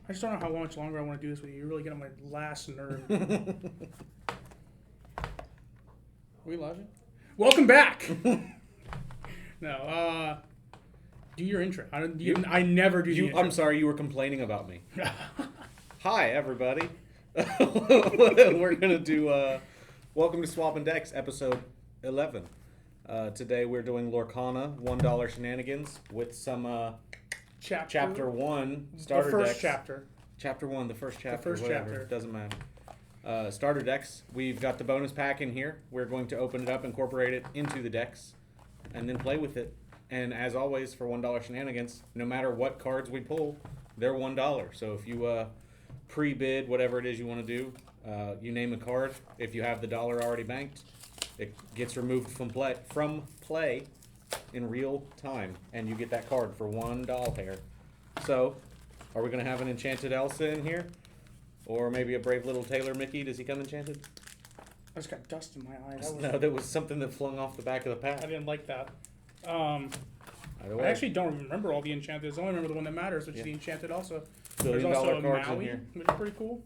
I just don't know how much longer I want to do this with you. You're really getting on my last nerve. Are we live? Welcome back. No, do your intro. I never do the intro. I'm sorry, you were complaining about me. Hi, everybody. We're going to do Welcome to Swabbin Decks, episode 11. Today we're doing Lorcana, $1 Shenanigans, with some chapter 1 starter the first decks. chapter. Chapter 1, the first chapter, first whatever, chapter. doesn't matter. Starter decks. We've got the bonus pack in here. We're going to open it up, incorporate it into the decks, and then play with it. And as always, for $1 Shenanigans, no matter what cards we pull, they're $1. So if you pre-bid whatever it is you want to do, you name a card. If you have the dollar already banked, it gets removed from play in real time, and you get that card for $1 pair. So, are we going to have an Enchanted Elsa in here? Or maybe a Brave Little Tailor Mickey? Does he come enchanted? I just got dust in my eye. No, that was something that flung off the back of the pack. I didn't like that. Either way. I actually don't remember all the enchanted. I only remember the one that matters, which is the enchanted Elsa. Billion There's also dollar a cards in Maui, here. which is pretty cool.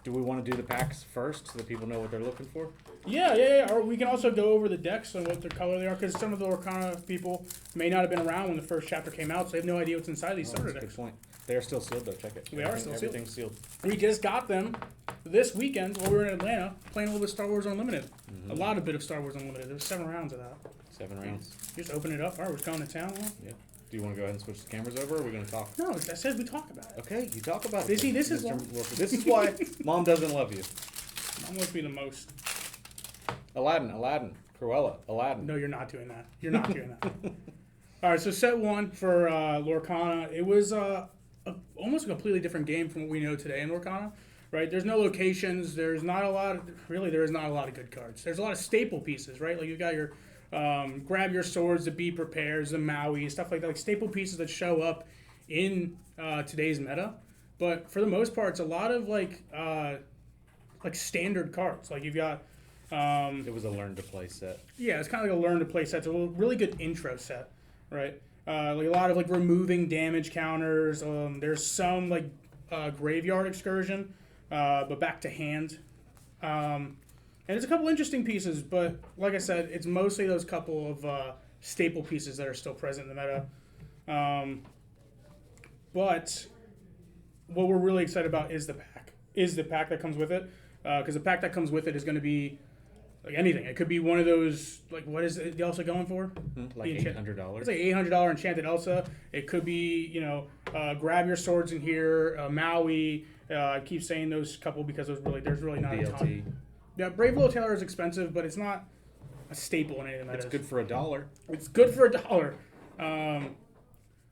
Do we want to do the packs first so that people know what they're looking for? Yeah. Or we can also go over the decks and what their color they are, because some of the Lorcana people may not have been around when the first chapter came out, so they have no idea what's inside these starter That's a decks. good point. They are still sealed, though. Check it. They are still sealed. Everything's sealed. We just got them this weekend while we were in Atlanta playing a little bit of Star Wars Unlimited. Mm-hmm. A lot of bit of Star Wars Unlimited. There's 7 rounds of that. 7 rounds. You just open it up. All right, we're going to town. Huh? Yeah. Do you want to go ahead and switch the cameras over, or are we going to talk? No, I said we talk about it. Okay, you talk about it. Busy, this is Mr. why- Wilford. This is why Mom doesn't love you. Mom must be the most. Aladdin, Cruella, Aladdin. No, you're not doing that. You're not doing that. All right, so set 1 for Lorcana. It was almost a completely different game from what we know today in Lorcana, right? There's no locations. There's not a lot of, really, there is not a lot of good cards. There's a lot of staple pieces, right? Like you've got your grab your swords, the be prepares, the Maui, stuff like that, like staple pieces that show up in today's meta. But for the most part, it's a lot of like standard cards. Like you've got It was a learn to play set. yeah, it's kind of like a learn to play set. It's a really good intro set, right? Like a lot of like removing damage counters. There's some like graveyard excursion, but back to hand. And it's a couple interesting pieces, but like I said, it's mostly those couple of staple pieces that are still present in the meta. But what we're really excited about is the pack. Is the pack that comes with it. Because the pack that comes with it is going to be like anything. It could be one of those, like, what is the Elsa going for? Like $800. It's like $800 Enchanted Elsa. It could be, grab your swords in here, Maui. I keep saying those couple because there's really not a ton. BLT. Yeah, Brave Little Tailor is expensive, but it's not a staple in anything that It's is. good for $1. It's good for $1.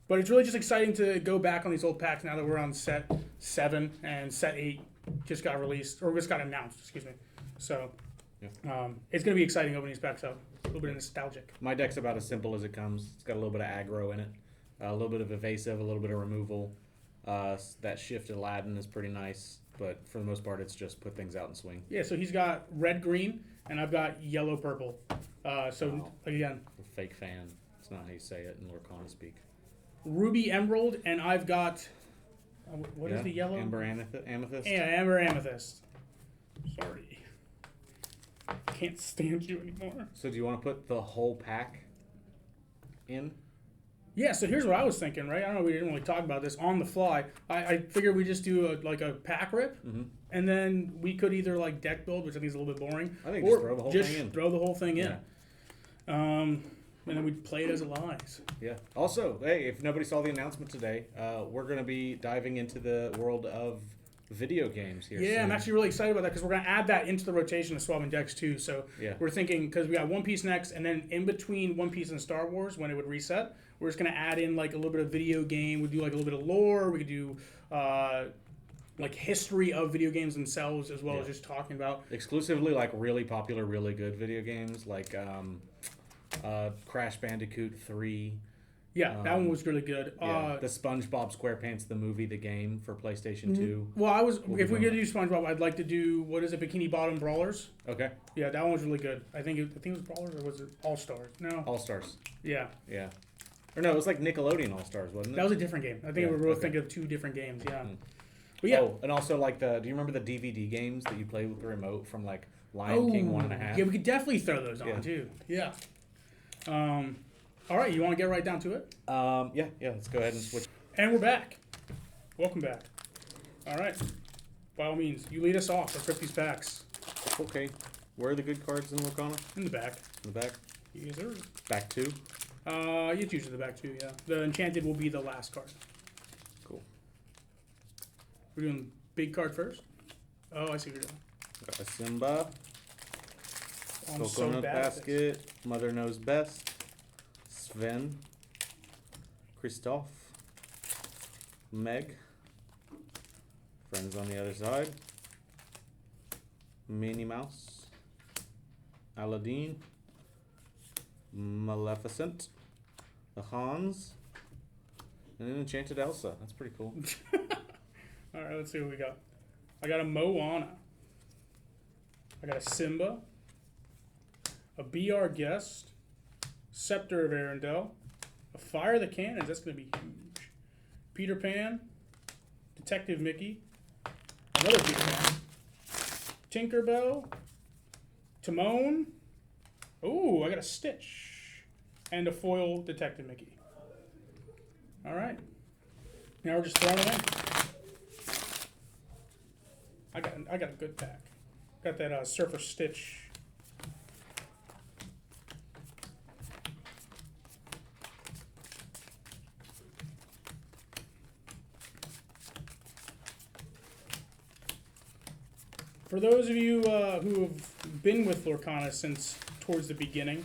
But it's really just exciting to go back on these old packs now that we're on set 7 and set 8 just got released, or just got announced, excuse me. So it's going to be exciting opening these packs up. A little bit of nostalgic. My deck's about as simple as it comes. It's got a little bit of aggro in it, a little bit of evasive, a little bit of removal. That shift Aladdin is pretty nice, but for the most part, it's just put things out and swing. Yeah, so he's got red-green, and I've got yellow-purple. Wow. Again, Fake fan. It's not how you say it in Lorcana speak. ruby emerald, and I've got what is the yellow? Amber amethyst. Yeah, amber amethyst. Sorry, can't stand you anymore. So do you want to put the whole pack in? Yeah, so here's what I was thinking, right? I don't know, we didn't really talk about this on the fly. I figured we just do a pack rip, and then we could either like deck build, which I think is a little bit boring, I think or just throw the whole just thing in. throw the whole thing in. Yeah. And then we'd play it as it lies. Yeah. Also, hey, if nobody saw the announcement today, we're going to be diving into the world of video games here. Yeah, soon. I'm actually really excited about that because we're going to add that into the rotation of Swabbin decks too. So we're thinking, because we got One Piece next, and then in between One Piece and Star Wars, when it would reset, we're just going to add in like a little bit of video game. We'd do like a little bit of lore. We could do like history of video games themselves, as well as just talking about exclusively like really popular, really good video games like Crash Bandicoot 3. Yeah, that one was really good. The SpongeBob SquarePants the movie, the game for PlayStation 2. Well, if we could do SpongeBob, I'd like to do, what is it, Bikini Bottom Brawlers? Okay. Yeah, that one was really good. I think it was Brawlers, or was it All Stars? No. All Stars. Yeah. Yeah. Or no, it was like Nickelodeon All Stars, wasn't it? That was a different game. I think Yeah, we were both okay. thinking of two different games. Yeah. Mm. But yeah. Oh, and also like do you remember the DVD games that you play with the remote from like Lion King 1.5? Yeah, we could definitely throw those on Yeah. too. Yeah. All right, you want to get right down to it? Yeah. Let's go ahead and switch. And we're back. Welcome back. All right. By all means, you lead us off. Let's rip these packs. Okay. Where are the good cards in Lorcana? In the back. In the back? Yes, sir. Back 2? It's usually the back two, yeah. The Enchanted will be the last card. Cool. We're doing big card first? Oh, I see what you're doing. Got a Simba. I'm Coconut so bad at this. Basket. Mother Knows Best. Sven. Christoph. Meg. Friends on the Other Side. Minnie Mouse. Aladdin. Maleficent. The Hans. And an Enchanted Elsa. That's pretty cool. All right, let's see what we got. I got a Moana. I got a Simba. A Be Our Guest. Scepter of Arendelle. A Fire the Cannons. That's going to be huge. Peter Pan. Detective Mickey. Another Peter Pan. Tinkerbell. Timon. Ooh, I got a Stitch. And a foil Detective Mickey. All right. Now we're just throwing it in. I got a good pack. Got that Surfer Stitch. For those of you who have been with Lorcana since towards the beginning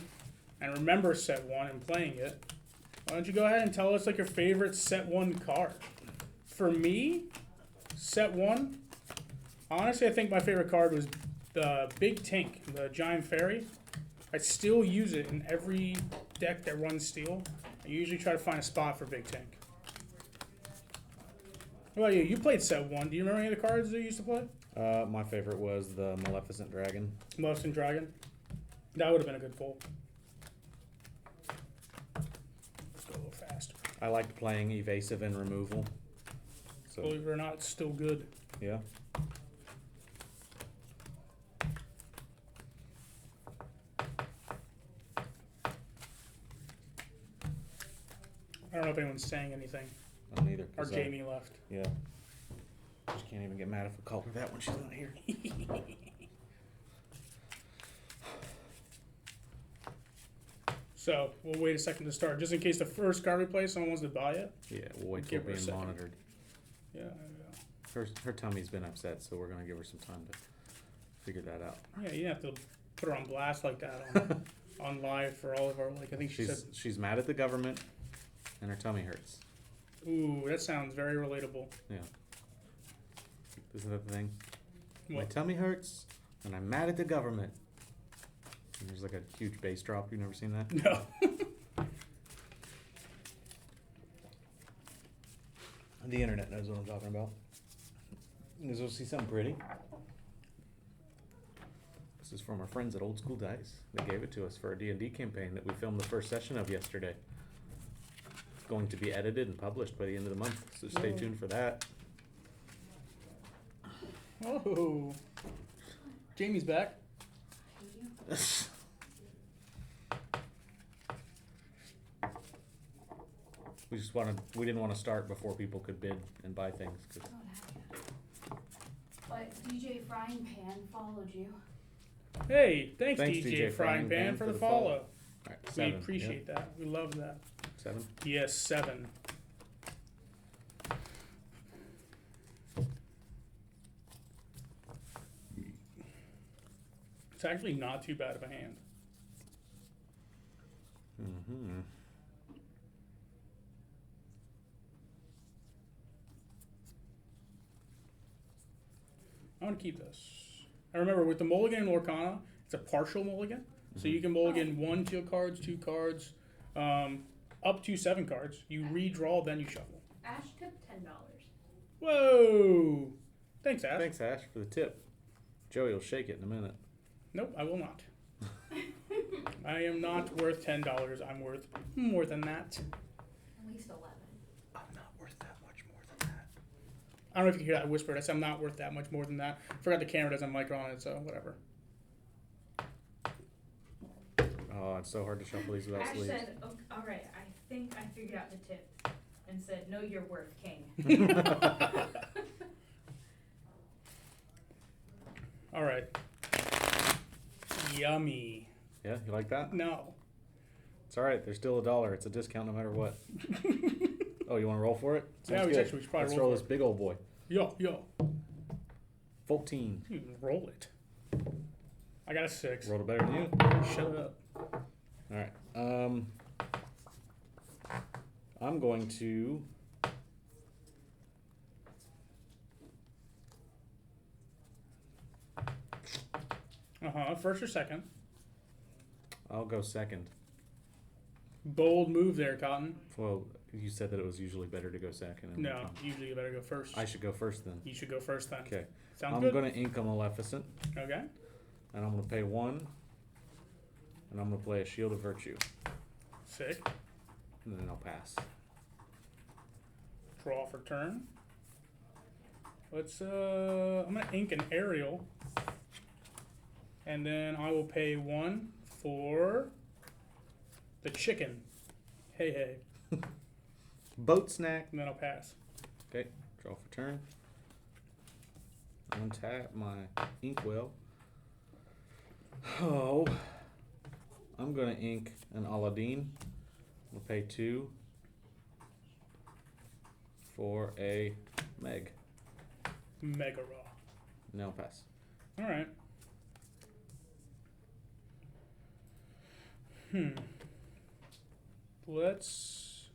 and remember set 1 and playing it, why don't you go ahead and tell us like your favorite set 1 card? For me, set 1, honestly, I think my favorite card was the Big Tank, the Giant Fairy. I still use it in every deck that runs Steel. I usually try to find a spot for Big Tank. What about you? You played set 1. Do you remember any of the cards that you used to play? My favorite was the Maleficent Dragon. Maleficent Dragon. That would have been a good pull. Let's go a little faster. I liked playing Evasive and Removal. So, Believe it or not, it's still good. yeah. I don't know if anyone's saying anything. I don't either. Or 'cause Jamie left. Yeah. Just can't even get mad if I call her that when she's not here. So, we'll wait a second to start. Just in case the first card we play, someone wants to buy it. Yeah, we'll wait till Give her a being second. monitored. Yeah, Her tummy's been upset, so we're gonna give her some time to figure that out. yeah, you didn't have to put her on blast like that on, on live for all of our, like, I think she said, She's mad at the government, and her tummy hurts. ooh, that sounds very relatable. Yeah. Isn't that the thing? My What? tummy hurts, and I'm mad at the government. And there's like a huge bass drop. You've never seen that? No. The internet knows what I'm talking about. You guys want to see something pretty? This is from our friends at Old School Dice. They gave it to us for a D&D campaign that we filmed the first session of yesterday. It's going to be edited and published by the end of the month, so stay Whoa. tuned for that. Oh. Jamie's back. We didn't want to start before people could bid and buy things. 'Cause But DJ Frying Pan followed you. Hey, thanks, Thanks, DJ Frying Pan, for the follow. All right, We 7. appreciate that. We love that. Yeah. 7. Yes, 7. It's actually not too bad of a hand. Mm-hmm. I want to keep this. I remember with the mulligan in Lorcana, it's a partial mulligan. So you can mulligan 1 field cards, 2 cards, up to 7 cards. You redraw, then you shuffle. Ash took $10. Whoa! Thanks, Ash. Thanks, Ash, for the tip. Joey will shake it in a minute. Nope, I will not. I am not worth $10. I'm worth more than that. At least 11. I'm not worth that much more than that. I don't know if you can hear that whispered. I said I'm not worth that much more than that. Forgot the camera doesn't have a mic on it, so whatever. Oh, it's so hard to shuffle these without Ash sleeves. said, oh, all right, I think I figured out the tip. And said, know your worth, king. All right. Yummy. Yeah, you like that? No. It's all right. There's still $1. It's a discount no matter what. Oh, you want to roll for it? Yeah, Sounds we should probably Let's roll roll for this big old boy. Yo. 14. You roll it. I got a 6. Rolled it better than you. Shut up. All right. I'm going to. First or second? I'll go second. Bold move there, Cotton. Well, you said that it was usually better to go second. No, usually you better go first. I should go first then. You should go first then. Okay. Sounds I'm good. going to ink a Maleficent, Okay. and I'm going to pay 1, and I'm going to play a Shield of Virtue, Sick. and then I'll pass. Draw for turn. Let's I'm gonna ink an aerial. And then I will pay 1 for the chicken. Hey. Boat snack. And then I'll pass. Okay, draw for turn. Untap my inkwell. Oh, I'm gonna ink an Aladdin. We'll pay 2 for a Meg. Mega raw. Now pass. Alright. Let's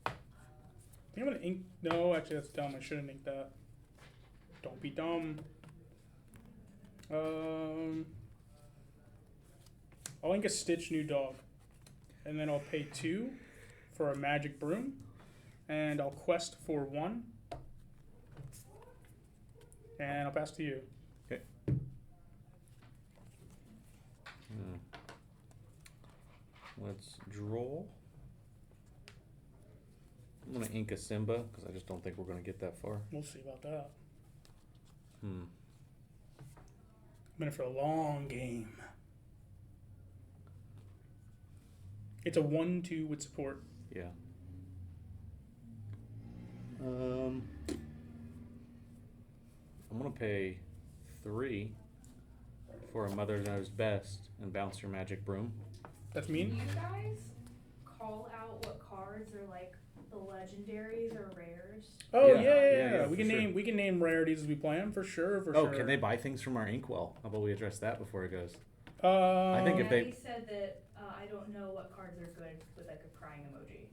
I think I'm gonna ink no, actually that's dumb. I shouldn't ink that. Don't be dumb. I'll ink a Stitch New Dog. And then I'll pay 2 for a Magic Broom. And I'll quest for 1. And I'll pass to you. Okay. Let's draw. I'm gonna ink a Simba because I just don't think we're gonna get that far. We'll see about that. Hmm. I'm in it for a long game. It's a 1/2 with support. Yeah. I'm gonna pay 3 for a Mother Knows Best and bounce your Magic Broom. That's Do mean. you guys call out what cards are like the legendaries or rares? Oh Yeah. Yeah, we for can sure. name rarities as we play them for sure. Oh, can they buy things from our inkwell? How about we address that before it goes? I think if they- He said that I don't know what cards are good with like a crying emoji.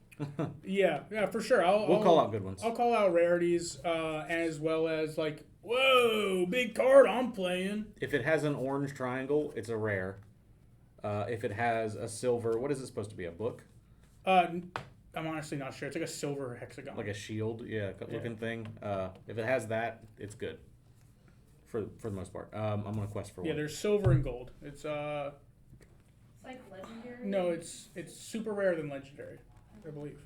yeah, for sure. We'll call out good ones. I'll call out rarities as well as like, whoa, big card I'm playing. If it has an orange triangle, it's a rare. If it has a silver, what is it supposed to be? A book? I'm honestly not sure. It's like a silver hexagon. Like a shield, looking thing. If it has that, it's good. For the most part. I'm gonna quest for 1. Yeah, there's silver and gold. It's It's like legendary. no, it's super rare than legendary, I believe.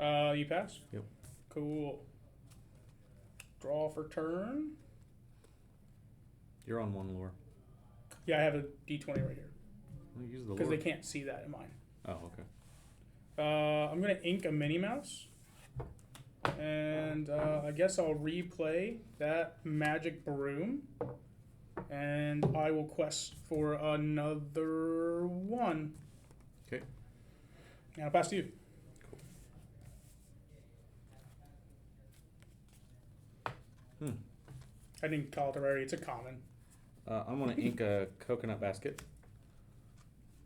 You pass? Yep. Cool. Draw for turn. You're on 1 lure. Yeah, I have a D20 right here Well, use the because lure. they can't see that in mine. Oh, okay. I'm gonna ink a Minnie Mouse, and I guess I'll replay that Magic Broom, and I will quest for another 1. Okay. And I'll pass to you. I didn't call it a rarity. It's a common. I'm gonna ink a coconut basket.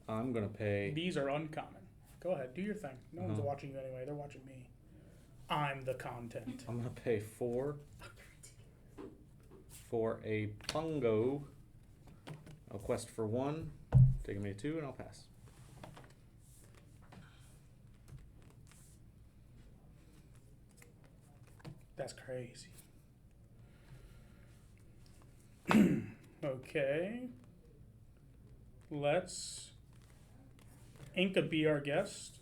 I'm gonna pay. These are uncommon. Go ahead, do your thing. No one's Uh-huh. watching you anyway. They're watching me. I'm the content. I'm gonna pay 4 for a Pungo. I'll quest for 1, taking me to 2, and I'll pass. That's crazy. Okay. Let's ink a Be Our Guest.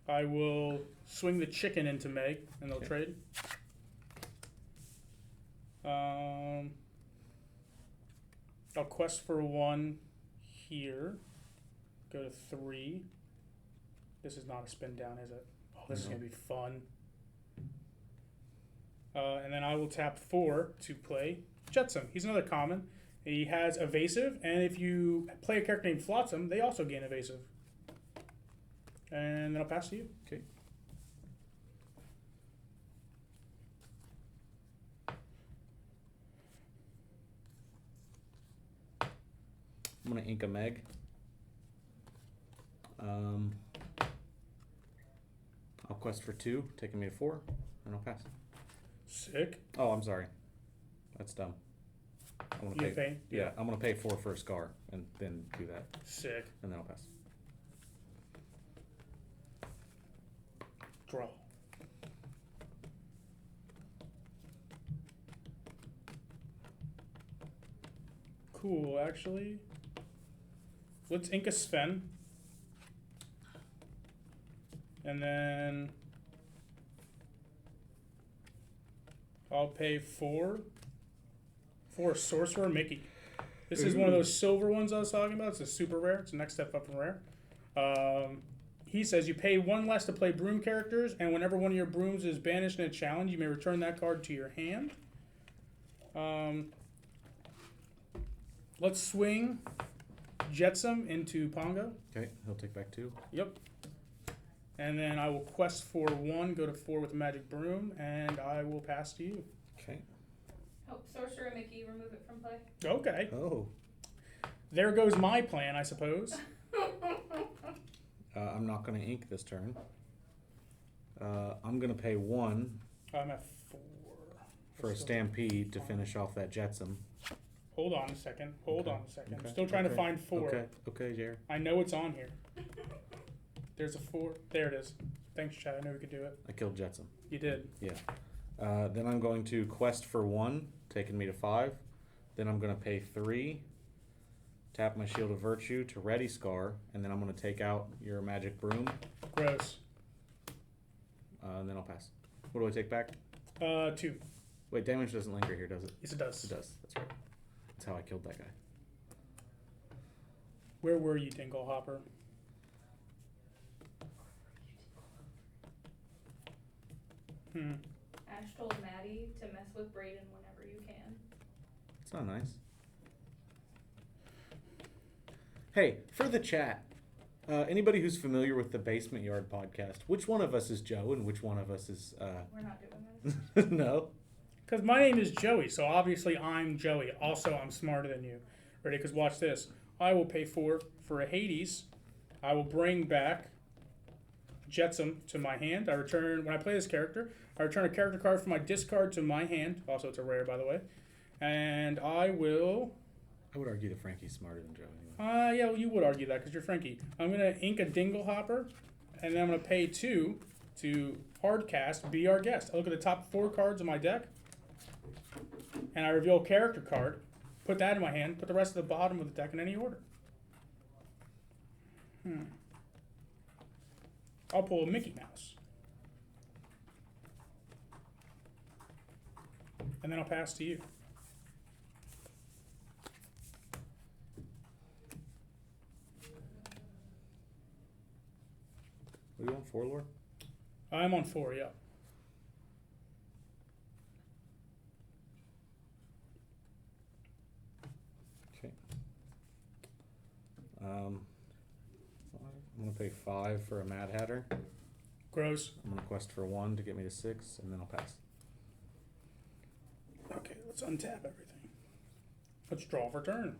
I will swing the chicken into Meg, and they'll Okay. trade. I'll quest for 1 here. Go to 3. This is not a spin down, is it? Oh, this is No. going to be fun. And then I will tap 4 to play Jetsam. He's another common. He has evasive, and if you play a character named Flotsam, they also gain evasive. And then I'll pass to you. Okay. I'm gonna ink a Meg. I'll quest for 2, taking me to 4, and I'll pass. Sick. Oh, I'm sorry. That's dumb. I'm gonna You pay? Yeah, I'm gonna pay 4 for a scar, and then do that, Sick. and then I'll pass. Draw. Cool, actually. Let's ink a Sven. And then I'll pay 4 for a Sorcerer Mickey. This is one of those silver ones I was talking about. It's a super rare. It's the next step up from rare. He says you pay 1 less to play broom characters, and whenever one of your brooms is banished in a challenge, you may return that card to your hand. Let's swing Jetsam into Pongo. Okay, he'll take back 2. Yep. And then I will quest for 1, go to 4 with the magic broom, and I will pass to you. Okay. Oh, Sorcerer Mickey, remove it from play. Okay. Oh. There goes my plan, I suppose. I'm not gonna ink this turn. I'm gonna pay 1 I'm at 4. for a Stampede to finish off that Jetsam. Hold on a second. Hold Okay. on a second. Okay. I'm still trying to Okay. find 4. Okay, Jared. I know it's on here. There's a 4. There it is. Thanks, Chad. I knew we could do it. I killed Jetsam. You did. Yeah. Then I'm going to quest for 1, taking me to 5. Then I'm gonna pay 3, tap my Shield of Virtue to ready Scar, and then I'm gonna take out your magic broom, Gross. and then I'll pass. What do I take back? 2. Wait, damage doesn't linger here, does it? Yes, it does. It does. That's right. That's how I killed that guy. Where were you, Dingle Hopper? Ash told Maddie to mess with Braden whenever you can. It's not nice. Hey, for the chat, anybody who's familiar with the Basement Yard podcast, which one of us is Joe and which one of us is We're not doing this. no? Because my name is Joey, so obviously I'm Joey. Also, I'm smarter than you. Ready? Because watch this. I will pay 4 for a Hades. I will bring back Jetsam to my hand. I return, when I play this character, I return a character card from my discard to my hand. Also, it's a rare, by the way. And I will... I would argue that Frankie's smarter than Joe anyway. Yeah, well, you would argue that because you're Frankie. I'm going to ink a Dingle Hopper, and then I'm going to pay 2 to hardcast Be Our Guest. I look at the top 4 cards of my deck, and I reveal a character card, put that in my hand, put the rest of the bottom of the deck in any order. I'll pull a Mickey Mouse. And then I'll pass to you. What are you on, 4 lore? I'm on 4, yeah. Okay. I'm gonna pay 5 for a Mad Hatter. Gross. I'm gonna quest for 1 to get me to 6, and then I'll pass. Okay, let's untap everything. Let's draw for turn.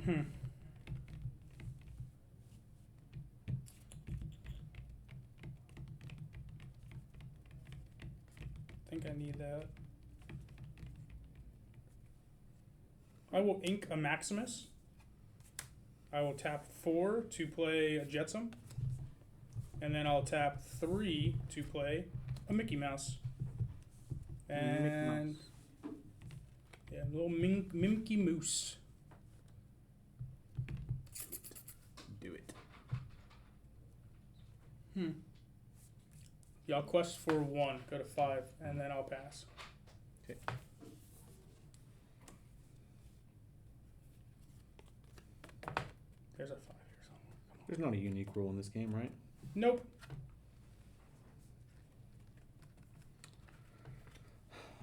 I think I need that. I will ink a Maximus. I will tap 4 to play a Jetsam. And then I'll tap 3 to play a Mickey Mouse. And little Mimky Moose. Do it. Yeah, I'll quest for 1, go to 5, and then I'll pass. Okay. There's a 5 here somewhere. There's not a unique rule in this game, right? Nope.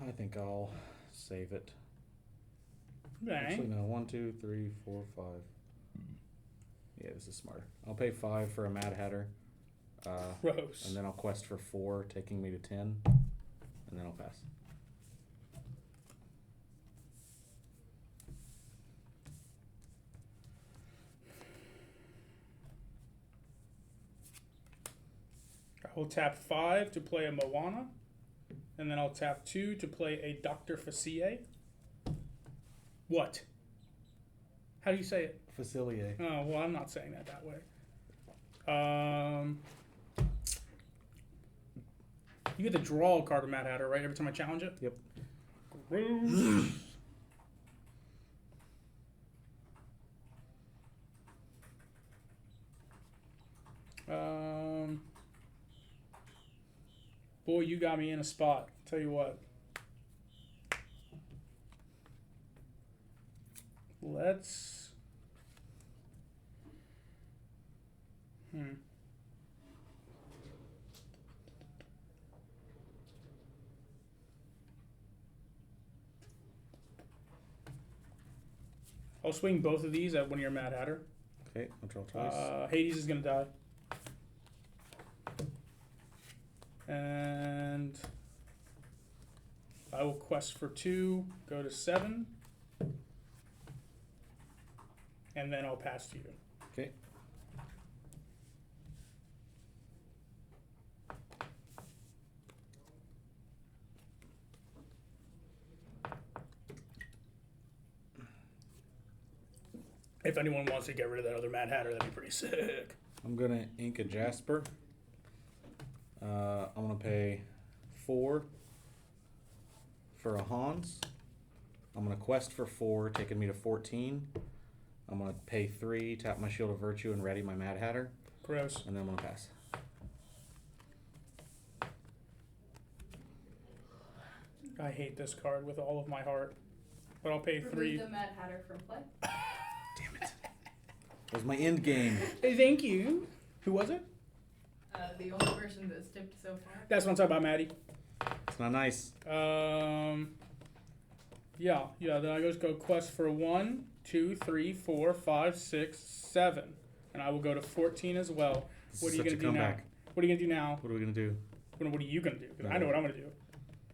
I think I'll save it. Actually, Bang. no. 1, 2, 3, 4, 5. Yeah, this is smarter. I'll pay 5 for a Mad Hatter. Gross. And then I'll quest for 4, taking me to 10. And then I'll pass. I will tap 5 to play a Moana. And then I'll tap 2 to play a Dr. Facilier. What? How do you say it? Facilier. Oh, well, I'm not saying that way. You get to draw a card with Mad Hatter, right? Every time I challenge it? Yep. Gross. Boy, you got me in a spot. Tell you what. Let's. I'll swing both of these at one of your Mad Hatter. Okay, I'll draw twice. Hades is gonna die. And I will quest for 2, go to 7. And then I'll pass to you. Okay. If anyone wants to get rid of that other Mad Hatter, that'd be pretty sick. I'm going to ink a Jasper. I'm going to pay 4 for a Hans. I'm going to quest for 4, taking me to 14. I'm going to pay 3, tap my Shield of Virtue, and ready my Mad Hatter. Gross. And then I'm going to pass. I hate this card with all of my heart. But I'll pay Remove 3. the Mad Hatter from play. Damn it. That was my end game. Hey, thank you. Who was it? The only person that's tipped so far. That's what I'm talking about, Maddie. It's not nice. Yeah. Then I just go quest for 1, 2, 3, 4, 5, 6, 7, and I will go to 14 as well. This What is are you such gonna a do now? comeback. What are you gonna do now? What are we going to do? What are you gonna do? 'Cause I No. know what I'm gonna do.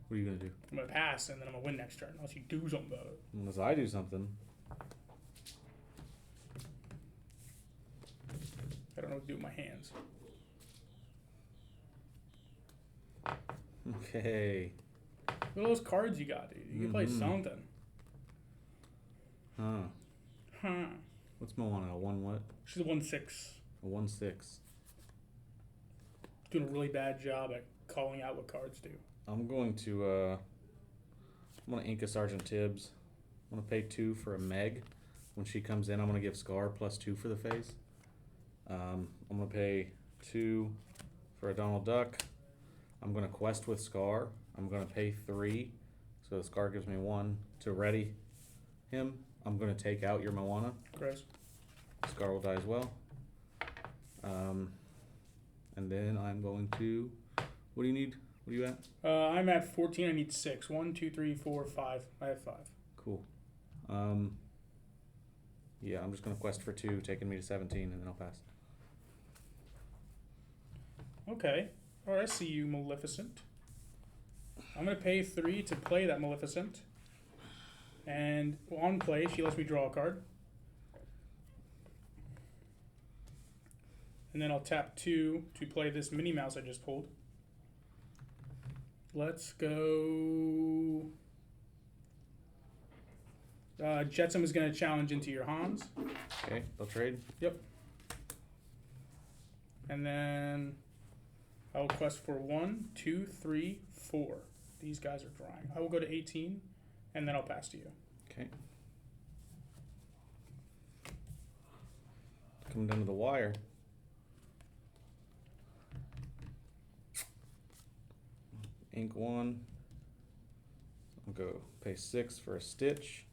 What are you going to do? I'm gonna pass, and then I'm gonna win next turn, unless you do something about it. Unless I do something. I don't know what to do with my hands. Okay. Look at those cards you got, dude. You can play something. Huh. Huh. What's Moana? A 1 what? She's a 1/6. A 1/6. Doing a really bad job at calling out what cards do. I'm going to ink a Sergeant Tibbs. I'm going to pay 2 for a Meg. When she comes in, I'm going to give Scar +2 for the phase. I'm going to pay 2 for a Donald Duck. I'm going to quest with Scar. I'm going to pay 3. So the Scar gives me 1 to ready him. I'm going to take out your Moana. Gross. Scar will die as well. And then I'm going to... What do you need? What are you at? I'm at 14. I need 6. 1, 2, 3, 4, 5. I have 5. Cool. Yeah, I'm just going to quest for 2, taking me to 17, and then I'll pass. Okay. All right, I see you, Maleficent. I'm going to pay 3 to play that Maleficent. And on play, she lets me draw a card. And then I'll tap 2 to play this Minnie Mouse I just pulled. Let's go... Jetsam is going to challenge into your Hans. Okay, they'll trade. Yep. And then I will quest for 1, 2, 3, 4. These guys are drawing. I will go to 18, and then I'll pass to you. Okay. Coming down to the wire. Ink 1. I'll go pay 6 for a stitch.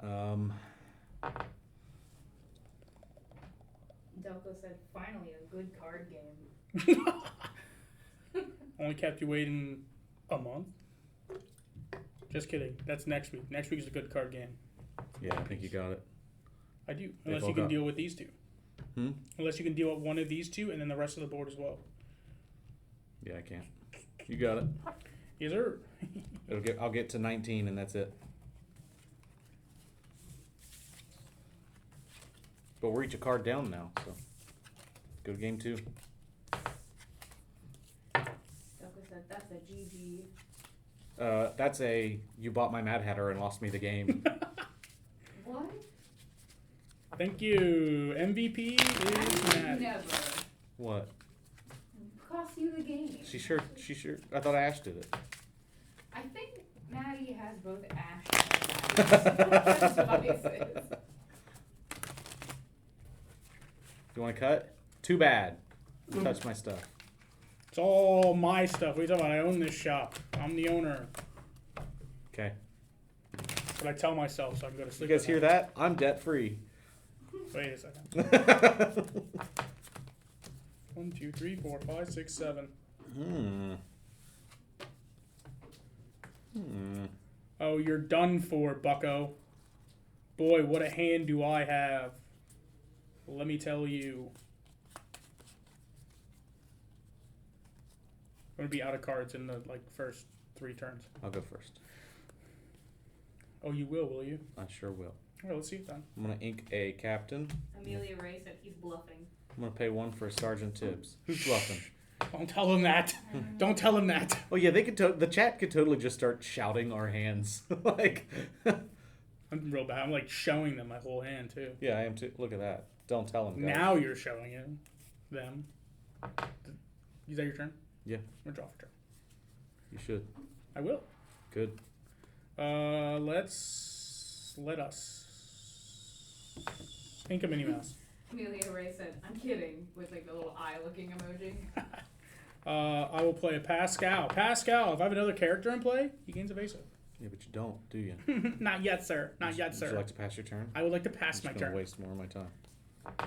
Delco said, finally a good card game. Only kept you waiting a month. Just kidding. That's next week. Next week is a good card game. Yeah, I think you got it. I do. They've Unless all you can got- deal with these two. Hmm? Unless you can deal with one of these two and then the rest of the board as well. Yeah, I can't. You got it. Yes, sir. I'll get to 19 and that's it. But we're each a card down now, so go to game 2. Delco said, that's a GG. That's a you bought my Mad Hatter and lost me the game. What? Thank you. MVP is Matt. Never. What? Cost you the game. She sure. I thought Ash did it. I think Maddie has both Ash and Maddie's devices. You want to cut? Too bad. Touch my stuff. It's all my stuff. What are you talking about? I own this shop. I'm the owner. Okay. That's what I tell myself so I can go to You sleep. guys at hear night. that? I'm debt free. Wait a second. 1, 2, 3, 4, 5, 6, 7. Oh, you're done for, bucko. Boy, what a hand do I have. Let me tell you. I'm going to be out of cards in the first 3 turns. I'll go first. Oh, you will you? I sure will. All right, let's see it then. I'm gonna ink a captain. Amelia Ray said he's bluffing. I'm gonna pay 1 for Sergeant Tibbs. Who's bluffing? Don't tell him that. Don't tell him that. Oh yeah, they could. The chat could totally just start shouting our hands. Like, I'm real bad. I'm showing them my whole hand too. yeah, I am too. Look at that. Don't tell them. Guys. Now you're showing it. Them. Is that your turn? Yeah. I'm gonna draw for turn. You should. I will. Good. Let us ink a Minnie Mouse. Amelia Ray said, I'm kidding, with the little eye looking emoji. I will play a Pascal. Pascal, if I have another character in play, he gains evasive. Yeah, but you don't, do you? Not yet, sir. Not yet, Would sir. you like to pass your turn? I would like to pass I'm my just gonna turn. waste more of my time.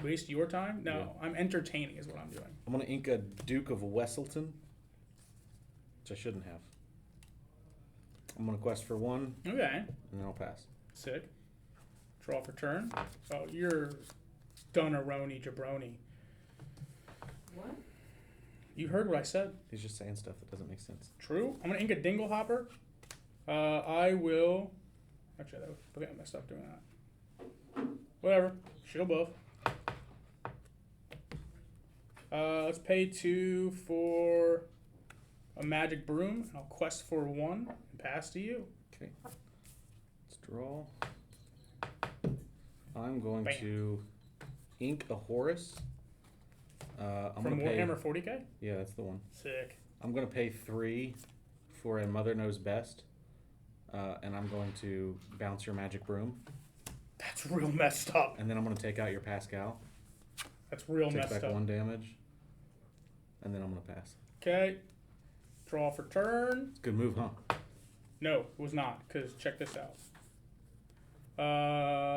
Waste your time? No, Yeah. I'm entertaining is what I'm doing. I'm gonna ink a Duke of Wesselton, which I shouldn't have. I'm gonna quest for 1, Okay. and then I'll pass. Sick. Draw for turn. Oh, you're Dunaroni Jabroni. What? You heard what I said. He's just saying stuff that doesn't make sense. True. I'm gonna ink a Dinglehopper. I will. Actually, I got messed up doing that. Whatever. Shit above. Let's pay 2 for a magic broom. I'll quest for 1 and pass to you. Okay. Let's draw. I'm going Bam. to ink a Horus. I'm From gonna pay. Warhammer 40k. Yeah, that's the one. Sick. I'm gonna pay 3 for a Mother Knows Best, and I'm going to bounce your magic broom, That's real messed up. and then I'm gonna take out your Pascal, That's real take messed back up. 1 damage, and then I'm gonna pass. Okay. Draw for turn. Good move, huh? No, it was not, because check this out.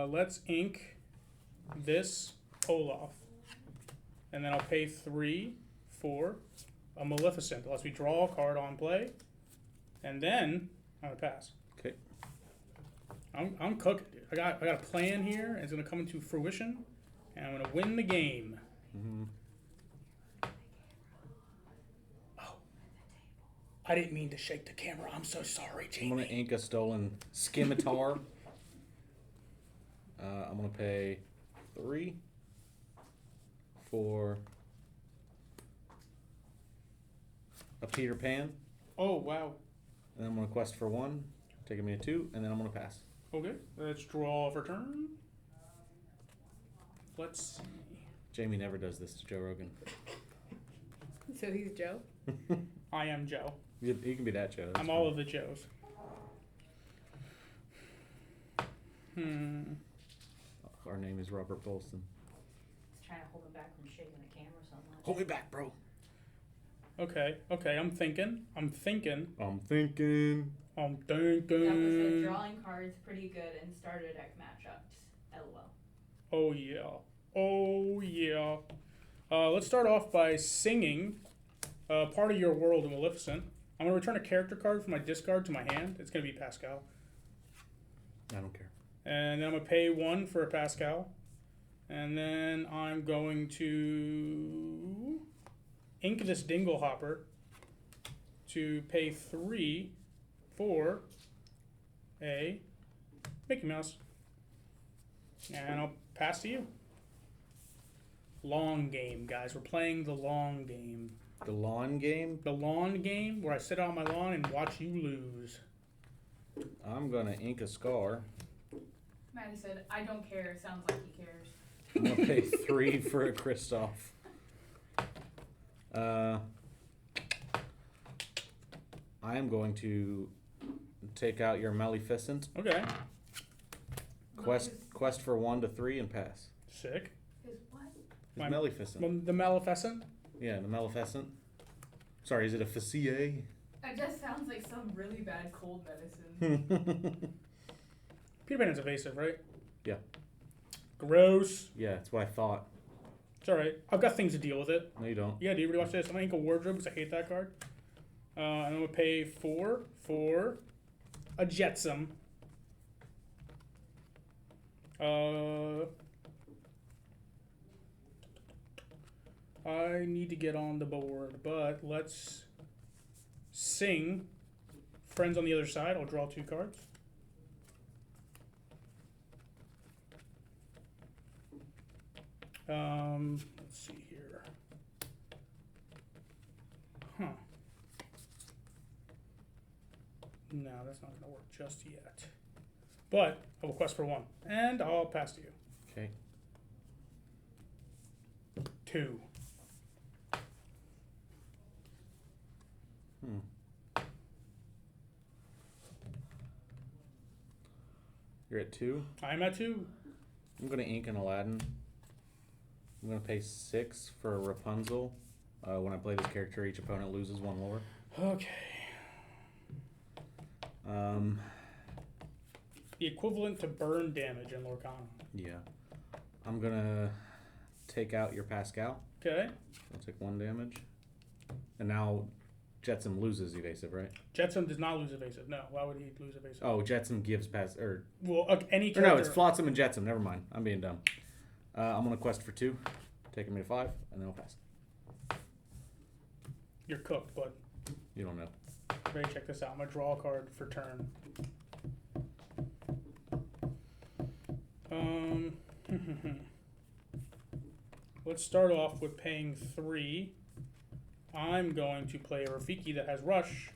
Let's ink this Olaf. And then I'll pay 3 for a Maleficent. Unless we draw a card on play. And then I'm gonna pass. Okay. I'm cooking, dude. I got a plan here, and it's gonna come into fruition, and I'm gonna win the game. Mm-hmm. I didn't mean to shake the camera. I'm so sorry, I'm Jamie. gonna ink a stolen Scimitar. I'm gonna pay 3 for a Peter Pan, Oh wow. and I'm gonna quest for 1, taking me to 2, and then I'm gonna pass. Okay, let's draw for turn. Let's see. Jamie never does this to Joe Rogan. So he's Joe? I am Joe. You can be that Joe. that's I'm fine. all of the Joes. Our name is Robert Bolston. He's trying to hold him back from shaking the camera so much. Hold me back, bro. Okay, I'm thinking. I'm thinking. That was it. Drawing cards pretty good in starter deck matchups. LOL. Oh yeah. Let's start off by singing Part of Your World in Maleficent. I'm going to return a character card from my discard to my hand. It's going to be Pascal. I don't care. And then I'm going to pay 1 for a Pascal. And then I'm going to ink this Dinglehopper to pay 3 for a Mickey Mouse. And I'll pass to you. Long game, guys. We're playing the long game. The lawn game? The lawn game where I sit on my lawn and watch you lose. I'm going to ink a Scar. Maddie said, I don't care. Sounds like he cares. I'm going to pay 3 for a Kristoff. I am going to take out your Maleficent. Okay. Quest for 1 to 3 and pass. Sick. His what? It's Maleficent. The Maleficent? Yeah, the Maleficent. Sorry, is it a Facile? That just sounds like some really bad cold medicine. Peter Pan is evasive, right? Yeah. Gross. Yeah, that's what I thought. It's alright. I've got things to deal with it. No, you don't. Yeah, do you really watch this? I'm going to ink a Wardrobe because I hate that card. And I'm going to pay 4 for a Jetsam. I need to get on the board, but let's sing Friends on the Other Side. I'll draw 2 cards. Let's see here. No, that's not going to work just yet. But I will quest for 1, and I'll pass to you. Okay. 2. You're at 2. I'm at 2. I'm going to ink an Aladdin. I'm going to pay 6 for a Rapunzel. When I play this character, each opponent loses 1 lower. Okay. The equivalent to burn damage in Lorcana. Yeah. I'm going to take out your Pascal. Okay. I'll take 1 damage. And now Jetsam loses evasive, right? Jetsam does not lose evasive. No. Why would he lose evasive? Oh, Jetsam gives Well, any Or character. no, it's Flotsam and Jetsam. Never mind. I'm being dumb. I'm going to quest for 2. Taking me to 5, and then I'll pass. You're cooked, bud. You don't know. Ready? Check this out. I'm going to draw a card for turn. Let's start off with paying 3. I'm going to play a Rafiki that has Rush.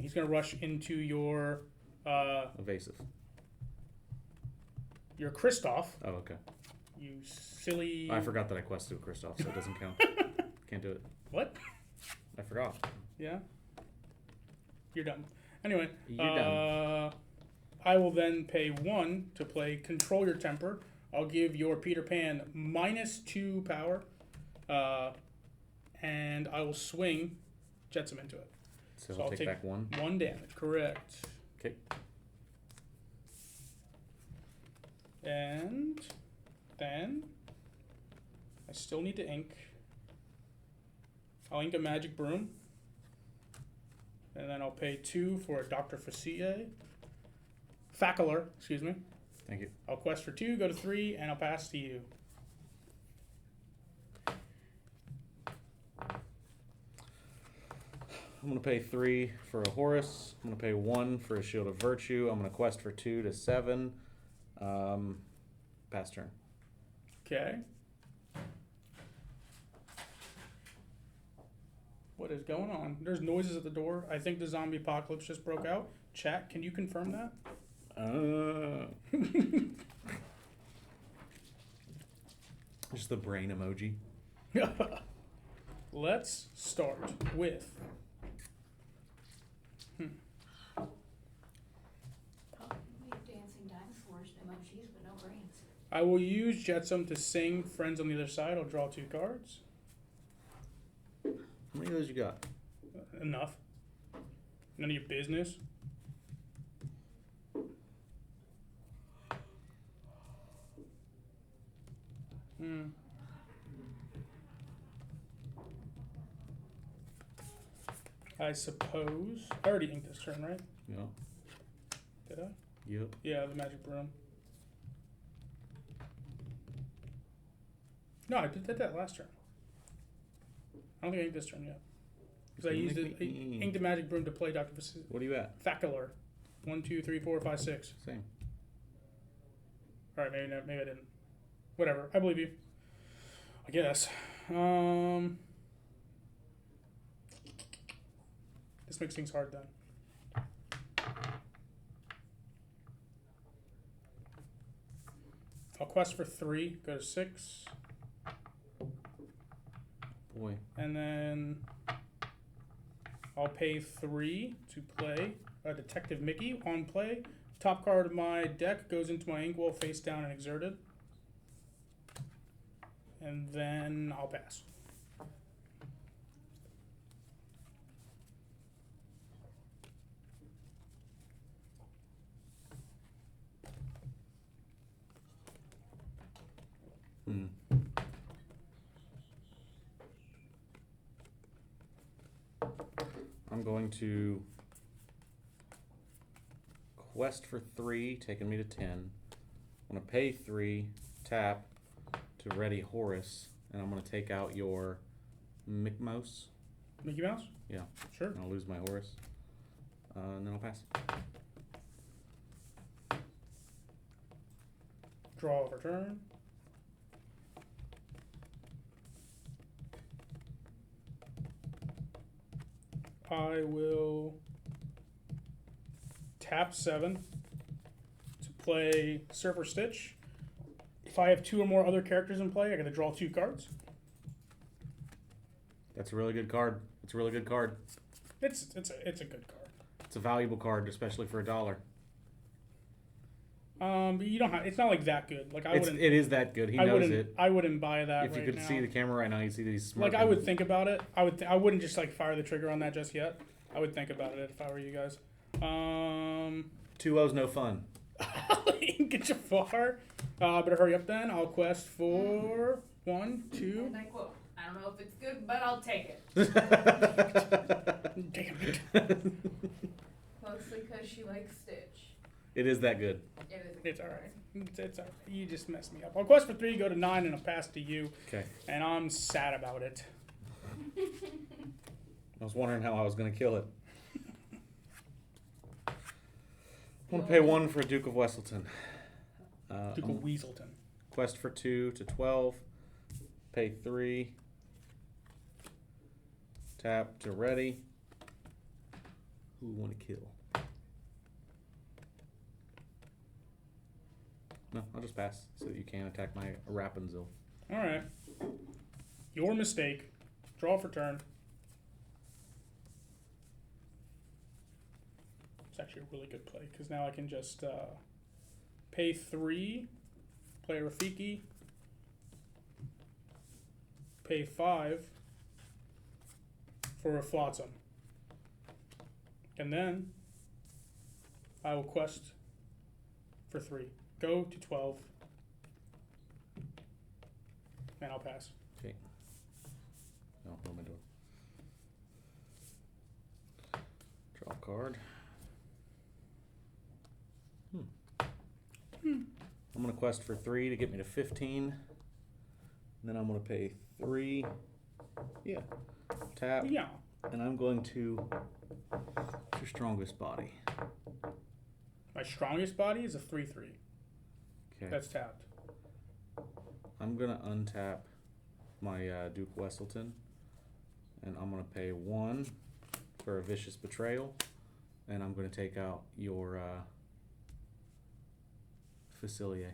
He's going to rush into your Evasive. your Kristoff. Oh, okay. You silly. I forgot that I quested with Kristoff, so it doesn't count. Can't do it. What? I forgot. Yeah. You're done. Anyway. You're done. I will then pay 1 to play Control Your Temper. I'll give your Peter Pan -2 power. And I will swing Jetsam into it. So I'll take back 1. 1 damage, correct. Okay. And then I still need to ink. I'll ink a Magic Broom. And then I'll pay 2 for a Dr. Fackler, excuse me. Thank you. I'll quest for 2, go to 3, and I'll pass to you. I'm going to pay 3 for a Horus. I'm going to pay 1 for a Shield of Virtue. I'm going to quest for 2 to 7. Pass turn. Okay. What is going on? There's noises at the door. I think the zombie apocalypse just broke out. Chat, can you confirm that? Just the brain emoji. Let's start with. Oh, we have dancing dinosaurs emoji. I will use Jetsam to sing Friends on the Other Side. I'll draw 2 cards. How many of those you got? Enough. None of your business. I suppose. I already inked this turn, right? Yeah. Did I? Yep. Yeah, the magic broom. No, I did that last turn. I don't think I inked this turn yet. Because I used it. I inked the magic broom to play Dr. What are you at? Facular. 1, 2, 3, 4, 5, 6. Same. All right, maybe not, maybe I didn't. Whatever. I believe you. I guess. This makes things hard then. I'll quest for 3, go to 6, Boy. and then I'll pay 3 to play Detective Mickey on play. Top card of my deck goes into my inkwell face down and exerted. And then I'll pass. I'm going to quest for 3, taking me to 10. I'm going to pay 3, tap to ready Horus, and I'm going to take out your Mickey Mouse. Mickey Mouse? Yeah. Sure. And I'll lose my Horus. And then I'll pass. Draw over turn. I will tap 7 to play Surfer Stitch. If I have 2 or more other characters in play, I got to draw 2 cards. That's a really good card. It's a really good card. It's a good card. It's a valuable card, especially for $1. But you don't have. It's not like that good. Like It is that good. He I knows wouldn't. it. I wouldn't buy that. If you right could now. see the camera right now, you'd see these smirking. Like I would think about it. I wouldn't just like fire the trigger on that just yet. I would think about it if I were you guys. 2-0's no fun. Get your far. Better hurry up then. I'll quest for 1, 2. And I quote, I don't know if it's good, but I'll take it. Damn it. Mostly because she likes Stitch. It is that good. It is. It's alright. It's alright. You just messed me up. I'll quest for 3, go to 9, and I'll pass to you. Okay. And I'm sad about it. I was wondering how I was going to kill it. I'm going to pay 1 for Duke of Wesselton. Duke of Weaselton. Quest for 2 to 12. Pay 3. Tap to ready. Who want to kill? No, I'll just pass so that you can't attack my Rapunzel. Alright. Your mistake. Draw for turn. It's actually a really good play because now I can just pay 3, play Rafiki, pay 5 for a Flotsam. And then I will quest for 3. Go to 12. And I'll pass. Okay. No, what am I doing? Draw a card. I'm going to quest for 3 to get me to 15. And then I'm going to pay 3. Yeah. Tap. Yeah. And I'm going to your strongest body. My strongest body is a 3/3. Okay. That's tapped. I'm going to untap my Duke Wesselton. And I'm going to pay 1 for a Vicious Betrayal. And I'm going to take out your Facilier.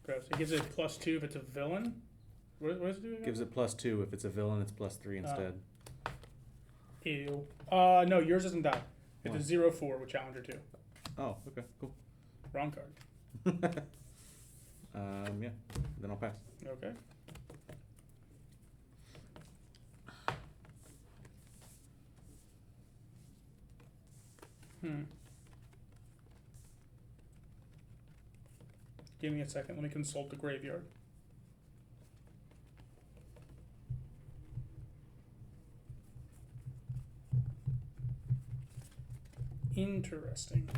Gross. It gives it +2 if it's a villain. What does it do again? Gives it +2. If it's a villain, it's +3 instead. Ew. No, yours isn't that. It's What? a 0/4 with Challenger 2. Oh, okay, cool. Wrong card. Yeah. Then I'll pass. Okay. Give me a second. Let me consult the graveyard. Interesting.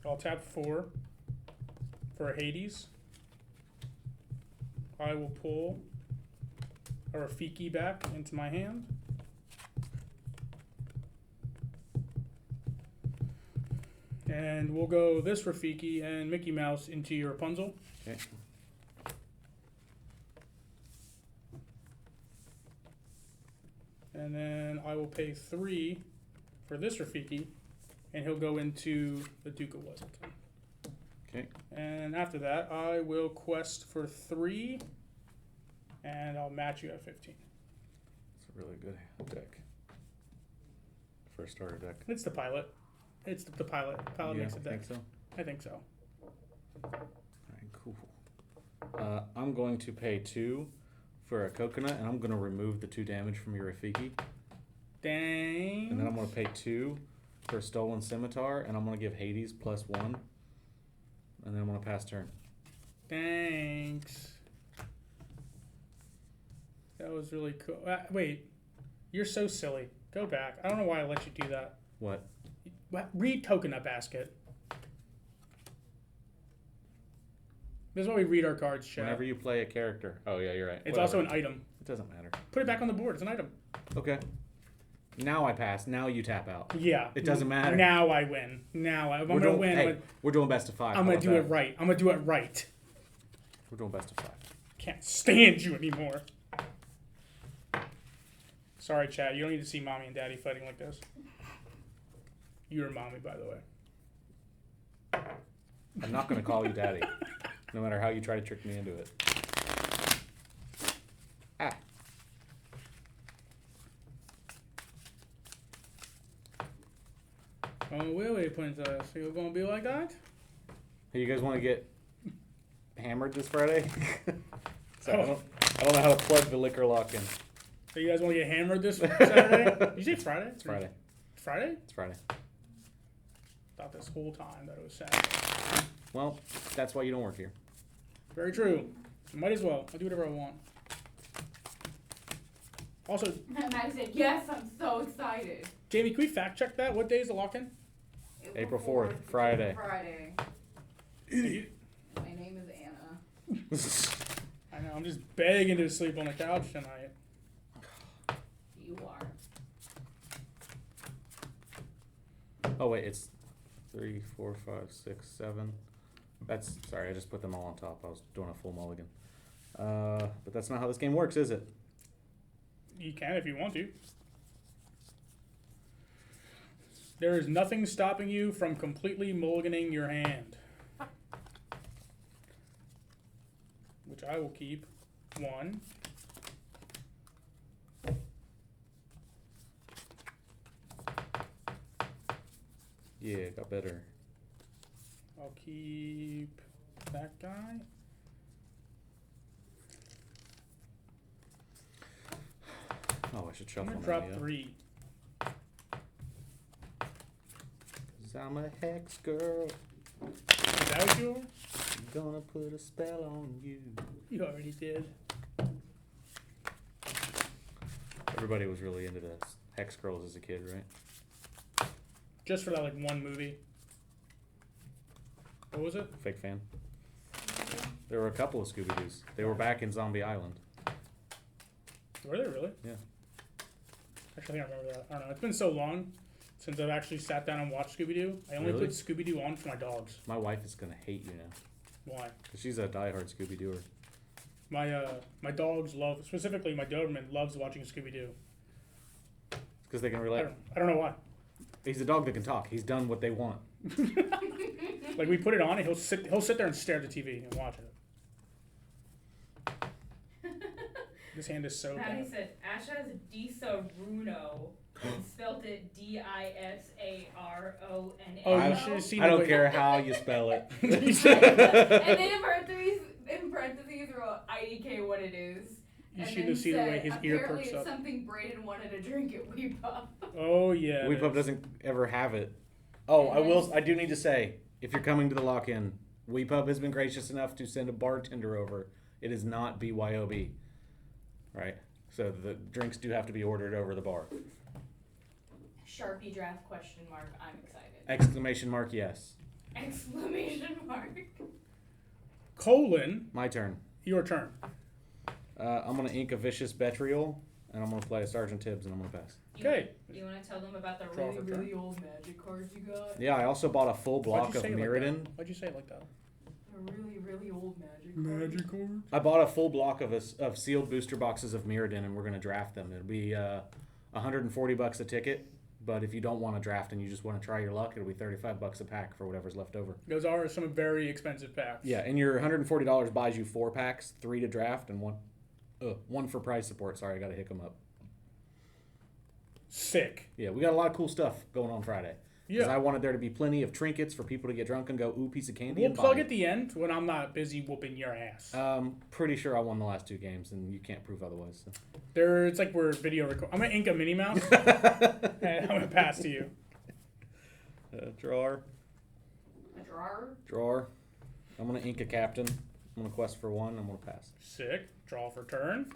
I'll tap 4 for a Hades. I will pull a Rafiki back into my hand. And we'll go this Rafiki and Mickey Mouse into your Rapunzel. Okay. And then I will pay 3 for this Rafiki, and he'll go into the Duke of Wellington. Okay. And after that, I will quest for 3, and I'll match you at 15. It's a really good deck. First starter deck. It's the pilot. It's the pilot. Pilot makes a deck. Think so? I think so. Alright, cool. I'm going to pay 2 for a coconut, and I'm going to remove the 2 damage from your Rafiki. Dang. And then I'm going to pay 2 for a stolen scimitar, and I'm going to give Hades +1. And then I'm going to pass turn. Thanks. That was really cool. Wait, you're so silly. Go back. I don't know why I let you do that. What? Read Coconut Basket. This is why we read our cards, chat. Whenever you play a character. Oh, yeah, you're right. It's Whatever. also an item. It doesn't matter. Put it back on the board. It's an item. Okay. Now I pass. Now you tap out. Yeah. It doesn't matter. Now I win. Now I'm going to win. Hey, we're doing best of 5. I'm going to do it right. I'm going to do it right. We're doing best of 5. Can't stand you anymore. Sorry, Chad. You don't need to see mommy and daddy fighting like this. You're mommy, by the way. I'm not going to call you daddy, no matter how you try to trick me into it. Ah. Oh, Willie, princess. You're going to be like that? Hey, you guys want to get hammered this Friday? Sorry, I don't know how to plug the liquor lock in. So you guys want to get hammered this Saturday? Did you say Friday? It's Friday. Friday? It's Friday. Thought this whole time that it was Saturday. Well, that's why you don't work here. Very true. Might as well. I'll do whatever I want. Also, Maddie said, yes, I'm so excited. Jamie, can we fact check that? What day is the lock-in? April 4th, Friday. Friday. Idiot. My name is Anna. I know. I'm just begging to sleep on the couch tonight. You are. Oh, wait, it's 3, 4, 5, 6, 7. That's, sorry, I just put them all on top. I was doing a full mulligan. But that's not how this game works, is it? You can if you want to. There is nothing stopping you from completely mulliganing your hand. Which I will keep. 1. Yeah, got better. I'll keep that guy. Oh, I should I'm shuffle gonna now, drop yeah. 3. 'Cause I'm a hex girl. Is that what you are? I'm gonna put a spell on you. You already did. Everybody was really into this hex girls as a kid, right? Just for that like one movie. What was it? Fake fan. There were a couple of Scooby-Doos. They were back in Zombie Island. Were they really? Yeah. Actually, I think I remember that. I don't know. It's been so long since I've actually sat down and watched Scooby-Doo. I only Really? put Scooby-Doo on for my dogs. My wife is gonna hate you now. Why? Cause she's a diehard Scooby-Dooer. My dogs love, specifically my Doberman loves watching Scooby-Doo. It's because they can I relate. don't know why. He's a dog that can talk. He's done what they want. Like we put it on and he'll sit there and stare at the TV and watch it. This hand is so Maddie bad. said, Ash has Disa Runo and spelled it DISARONA. Oh, you should have seen I the don't way- care how you spell it. And then in parentheses wrote IDK what it is. You And should then have seen the way said, his ear apparently perks it's up. something Braden wanted to drink at Weep Up. Oh yeah. it WePub is. doesn't ever have it. Oh, I do need to say, if you're coming to the lock-in, WePub has been gracious enough to send a bartender over. It is not BYOB. Right? So the drinks do have to be ordered over the bar. Sharpie draft question mark. I'm excited. Exclamation mark, yes. Exclamation mark. Colon. My turn. Your turn. I'm going to ink a Vicious Betriol, and I'm going to play a Sergeant Tibbs, and I'm going to pass. Okay. You want to tell them about the Draw really, for turn. really old magic cards you got? Yeah, I also bought a full block of Why'd you say it Mirrodin. Like that? Why'd you say it like that? The really, really old magic cards. card. I bought a full block of sealed booster boxes of Mirrodin, and we're going to draft them. It'll be $140 a ticket, but if you don't want to draft and you just want to try your luck, it'll be $35 a pack for whatever's left over. Those are some very expensive packs. Yeah, and your $140 buys you 4 packs, 3 to draft, and one for prize support. Sorry, I got to hick them up. Sick. Yeah, we got a lot of cool stuff going on Friday. Because Yeah. I wanted there to be plenty of trinkets for people to get drunk and go, ooh, piece of candy. We'll and plug buy at the end when I'm not busy whooping your ass. Pretty sure I won the last 2 games, and you can't prove otherwise. So. It's like we're video record. I'm gonna ink a Minnie Mouse. And I'm gonna pass to you. Drawer. A drawer? Drawer. I'm going to ink a captain. I'm going to quest for 1. I'm going to pass. Sick. Draw for turn.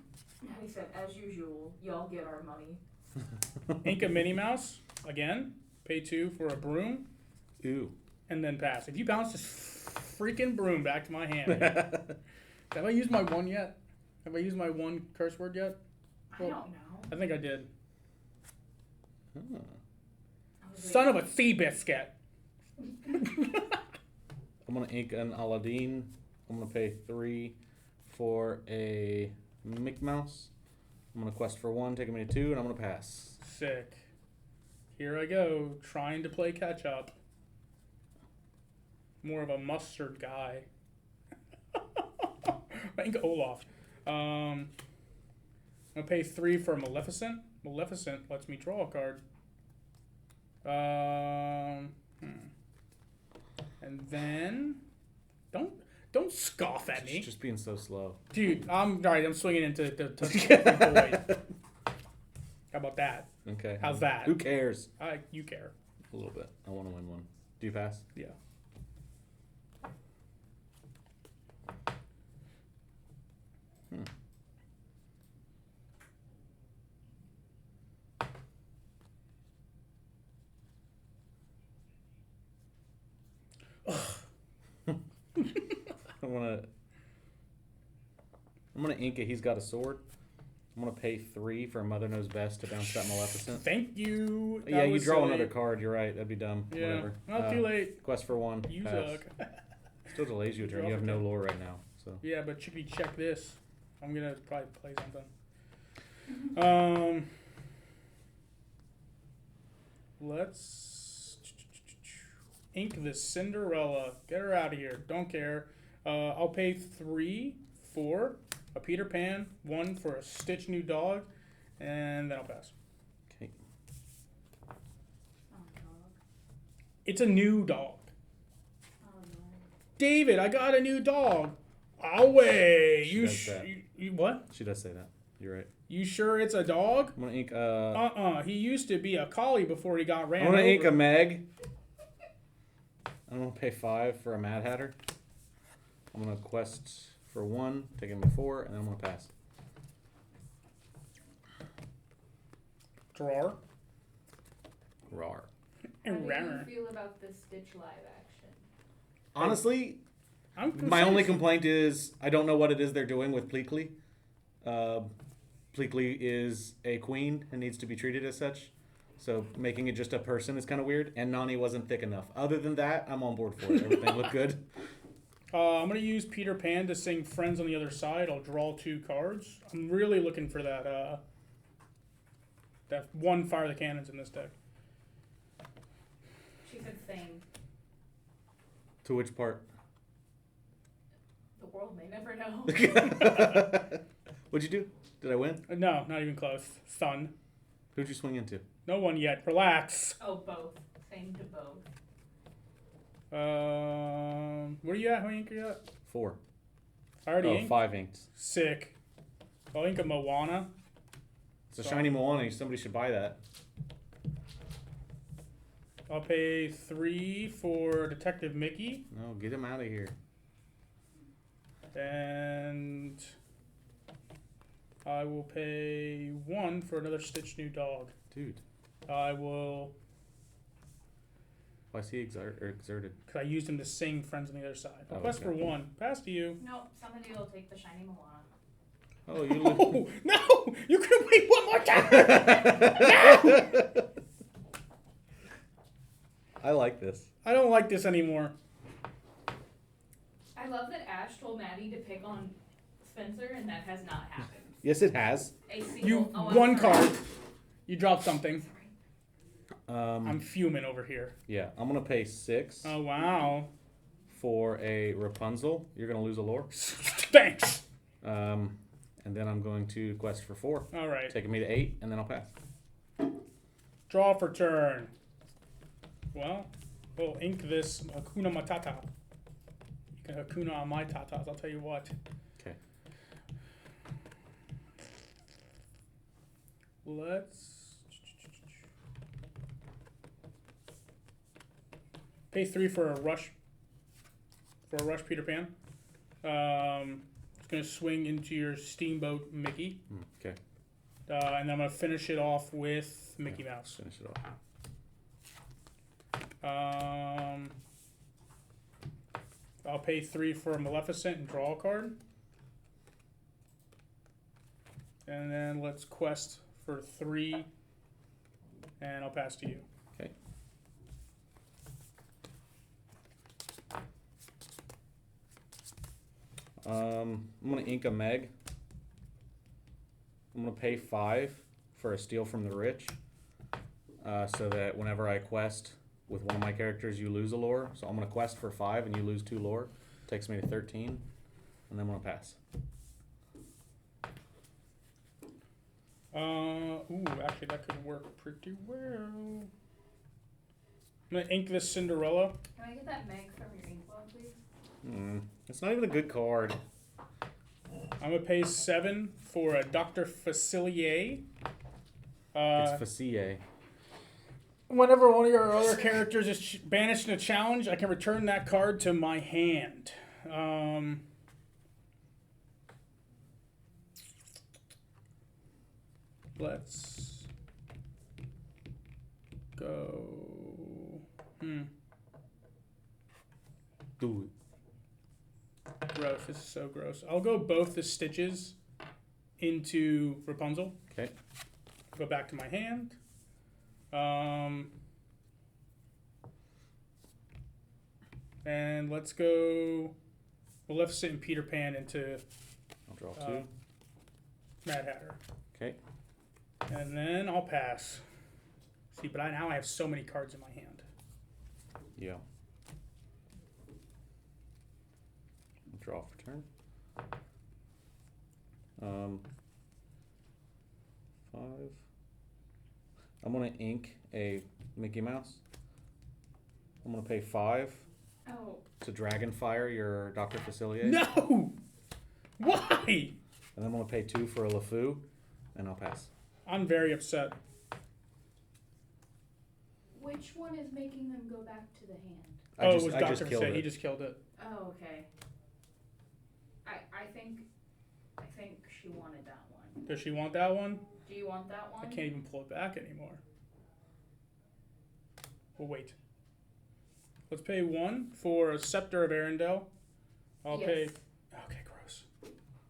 He said, as usual, y'all get our money. Ink a Minnie Mouse again. Pay 2 for a broom, Ooh. and then pass. If you bounce this freaking broom back to my hand, have I used my 1 yet? Have I used my 1 curse word yet? I don't know. I think I did. Hmm. I was Son of a sea biscuit. I'm going to ink an Aladdin. I'm going to pay 3 for a Mickey Mouse. I'm going to quest for 1, take a minute 2, and I'm going to pass. Sick. Here I go, trying to play catch up. More of a mustard guy. I think Olaf. I'm gonna pay 3 for Maleficent. Maleficent lets me draw a card. And then don't scoff at me, Just being so slow. dude. I'm alright. I'm swinging into the void. How about that? Okay. How's that? Who cares? You care. A little bit. I want to win 1. Do you pass? Yeah. I'm gonna ink it. He's got a sword. I'm gonna pay 3 for Mother Knows Best to bounce that Maleficent. Thank you. Yeah, That you was draw silly. another card. You're right. That'd be dumb. Yeah. Whatever. Not too late. Quest for 1. You pass. suck. Still delays you a turn. Draw You have for no turn. lore right now. So. Yeah, but Chickpea, check this. I'm gonna probably play something. Let's ink the Cinderella. Get her out of here. Don't care. I'll pay 3 for a Peter Pan, 1 for a Stitch New Dog, and then I'll pass. Okay. Oh, dog. It's a new dog. Oh, no. David, I got a new dog. Away. She You, does that. you what? She does say that. You're right. You sure it's a dog? I'm gonna ink. He used to be a collie before he got ran I'm gonna over. ink a Meg. I'm gonna pay 5 for a Mad Hatter. I'm gonna quest for 1, take him to 4, and then I'm gonna pass. Drawer. Rar. How do you Rawr. feel about the Stitch live action? Honestly, I'm my only concerned. complaint is I don't know what it is they're doing with Pleakley. Pleakley is a queen and needs to be treated as such. So making it just a person is kind of weird. And Nani wasn't thick enough. Other than that, I'm on board for it. Everything looked good. I'm going to use Peter Pan to sing Friends on the Other Side. I'll draw 2 cards. I'm really looking for that 1 Fire the Cannons in this deck. She said same. To which part? The world may never know. What'd you do? Did I win? No, not even close. Sun. Who'd you swing into? No one yet. Relax. Oh, both. Same to both. Where are you at? How many ink are you at? 4. I already Oh, inked. 5 inked. Sick. I'll ink a Moana. It's a shiny Moana. Somebody should buy that. I'll pay 3 for Detective Mickey. No, get him out of here. And I will pay 1 for another Stitch New Dog. Dude, I will, why is he exerted? because I used him to sing Friends on the Other Side. Oh, Request okay. for 1. Pass to you. Nope, somebody will take the shiny Moana. Oh, you lose. No! No! You can wait one more time! I like this. I don't like this anymore. I love that Ash told Maddie to pick on Spencer, and that has not happened. Yes, it has. A single, You, oh, I'm one sorry. card. You dropped something. Um, I'm fuming over here. yeah, I'm gonna pay 6 Oh, wow. for a Rapunzel. You're gonna lose a lore. Thanks. And then I'm going to quest for 4, All right. taking me to 8, and then I'll pass. Draw for turn. Well, we'll ink this Hakuna Matata. You can Hakuna on my tatas, I'll tell you what. Okay. Let's pay 3 for a rush. Peter Pan. It's gonna swing into your Steamboat Mickey, Okay. and then I'm gonna finish it off with Mickey Mouse. Finish it off. I'll pay 3 for Maleficent and draw a card. And then let's quest for 3, and I'll pass to you. Okay. I'm gonna ink a Meg. I'm gonna pay 5 for a Steal from the Rich, so that whenever I quest with one of my characters, you lose a lore. So I'm gonna quest for 5 and you lose 2 lore. Takes me to 13, and then I'm gonna pass. Ooh, actually that could work pretty well. I'm gonna ink this Cinderella. Can I get that Meg from your inkblot, please? It's not even a good card. I'm gonna pay 7 for a Dr. Facilier. It's Facilier. Whenever one of your other characters is banished in a challenge, I can return that card to my hand. Let's go. Do Gross. This is so gross. I'll go both the Stitches into Rapunzel. Okay. Go back to my hand. And let's go Maleficent and Peter Pan into I'll draw 2. Mad Hatter. Okay. And then I'll pass. See, but now I have so many cards in my hand. Yeah. Draw for turn. 5. I'm gonna ink a Mickey Mouse. I'm gonna pay 5 Oh, to Dragonfire your Dr. Facilier. No! Why? And I'm gonna pay 2 for a LeFou, and I'll pass. I'm very upset. Which one is making them go back to the hand? It was I Dr. just killed Facilier. He it. just killed it. oh, okay. I think she wanted that one. Does she want that one? Do you want that one? I can't even pull it back anymore. We'll wait. Let's pay 1 for a Scepter of Arendelle. I'll Yes. pay. Okay, gross.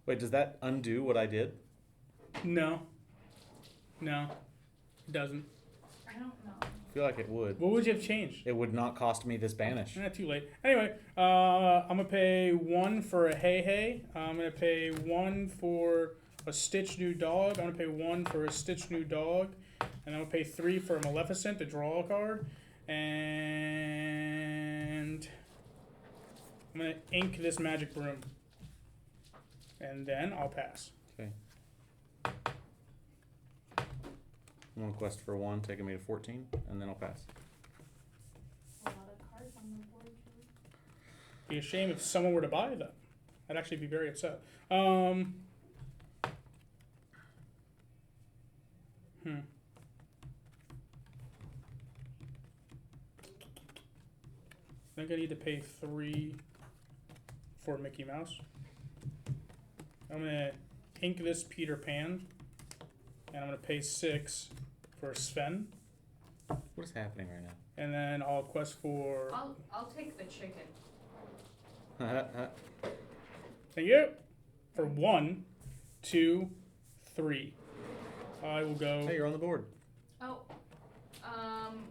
Wait, does that undo what I did? No. No. It doesn't. I don't know. I feel like it would. What would you have changed? It would not cost me this banish. Too late. Anyway, I'm gonna pay 1 for a Hey Hey. I'm gonna pay 1 for a Stitch New Dog. I'm gonna pay 1 for a Stitch New Dog, and I'm gonna pay 3 for a Maleficent to draw a card. And I'm gonna ink this Magic Broom, and then I'll pass. Okay. I'm gonna quest for 1, taking me to 14, and then I'll pass. A lot of cards on the board too. Be a shame if someone were to buy them. I'd actually be very upset. I think I need to pay 3 for Mickey Mouse. I'm gonna ink this Peter Pan, and I'm gonna pay 6 for Sven, What is happening right and then I'll quest for. I'll take the chicken. now? Thank you. For 1, 2, 3. I will go. Hey, you're on the board. Oh,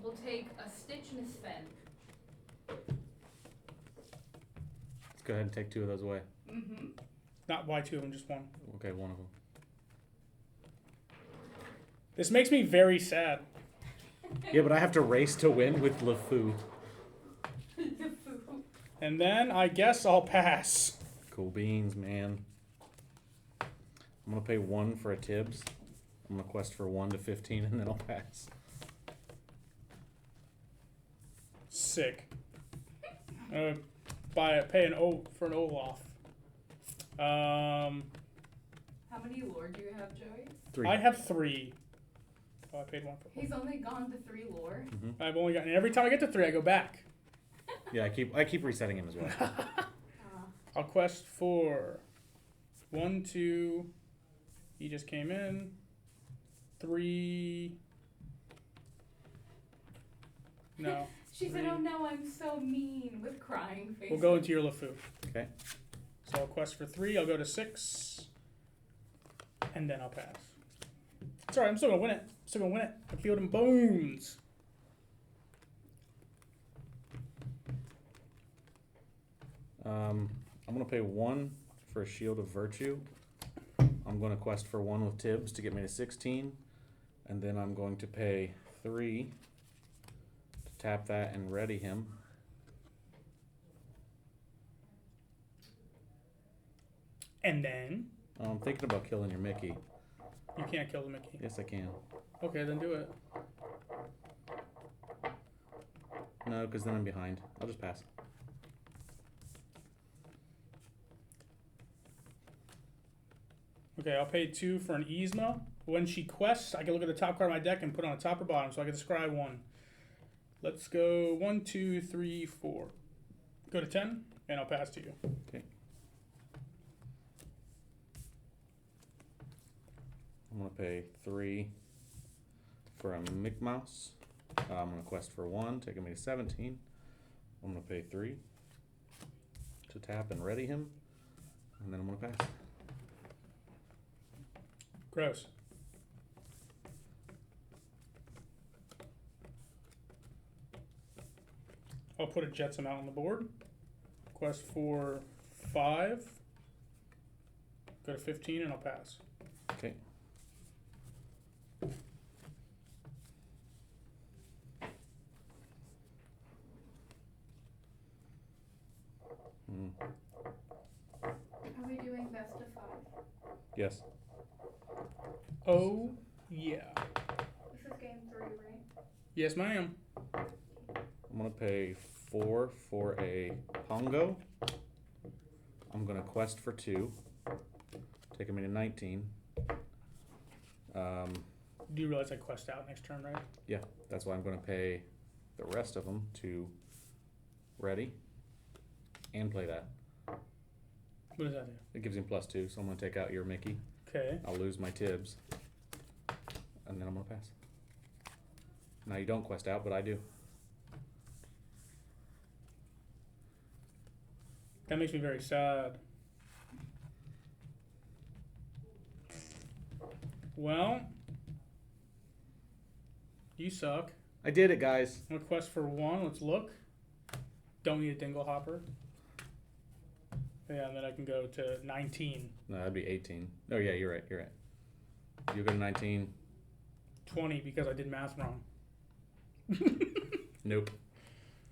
we'll take a Stitch and a Sven. Let's go ahead and take 2 of those away. Mm-hmm. Not why 2 of them, just 1. Okay, 1 of them. This makes me very sad. Yeah, but I have to race to win with LeFou. And then I guess I'll pass. Cool beans, man. I'm gonna pay 1 for a Tibbs. I'm gonna quest for 1 to 15, and then I'll pass. Sick. Pay for an Olaf. How many lore do you have, Joey? 3. I have 3. Oh, I paid 1 for. He's only gone to 3 lore. Mm-hmm. I've only gotten. Every time I get to 3, I go back. Yeah, I keep resetting him as well. I'll quest for 1, 2. He just came in. 3. No. She said, "Oh no, I'm so mean," with crying face. We'll go into your LeFou. Okay. So I'll quest for 3. I'll go to 6. And then I'll pass. It's alright, I'm still gonna win it. I feel them bones. I'm gonna pay 1 for a Shield of Virtue. I'm gonna quest for 1 with Tibbs to get me to 16, and then I'm going to pay 3 to tap that and ready him. And then I'm thinking about killing your Mickey. you can't kill the Mickey. Yes, I can. Okay, then do it. No, because then I'm behind. I'll just pass. Okay, I'll pay 2 for an Yzma. When she quests, I can look at the top card of my deck and put it on the top or bottom, so I can describe 1. Let's go 1, 2, 3, 4. Go to 10, and I'll pass to you. Okay. I'm gonna pay 3 for a Mick Mouse. I'm gonna quest for 1, taking me to 17. I'm gonna pay 3 to tap and ready him, and then I'm gonna pass. Gross. I'll put a Jetsam out on the board. Quest for 5. Go to 15, and I'll pass. Okay. Are we doing best of 5? Yes. Oh, yeah. This is game 3, right? Yes, ma'am. I'm gonna pay 4 for a Pongo. I'm gonna quest for 2, taking me to 19. Do you realize I quest out next turn, right? Yeah, that's why I'm gonna pay the rest of them to ready and play that. What does that do? It gives him +2, so I'm gonna take out your Mickey. Okay. I'll lose my Tibbs, and then I'm gonna pass. Now you don't quest out, but I do. That makes me very sad. Well, you suck. I did it, guys. I'm gonna quest for 1. Let's look. Don't need a Dingle Hopper. Yeah, and then I can go to 19. No, that'd be 18. Oh yeah, you're right. You're right. You go to 19. 20 because I did math wrong. Nope.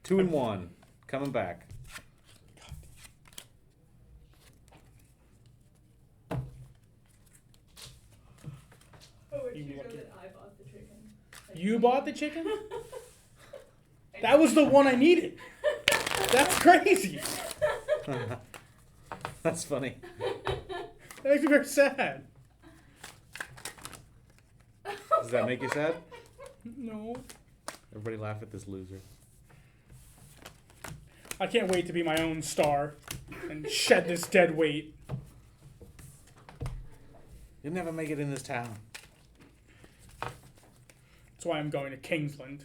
2 and 1. Coming back. Oh, it You should lucky. know that I bought the chicken. You bought the chicken? That was the one I needed. That's crazy. That's funny. That makes me very sad. Does that make you sad? No. Everybody laugh at this loser. I can't wait to be my own star and shed this dead weight. You'll never make it in this town. That's why I'm going to Kingsland.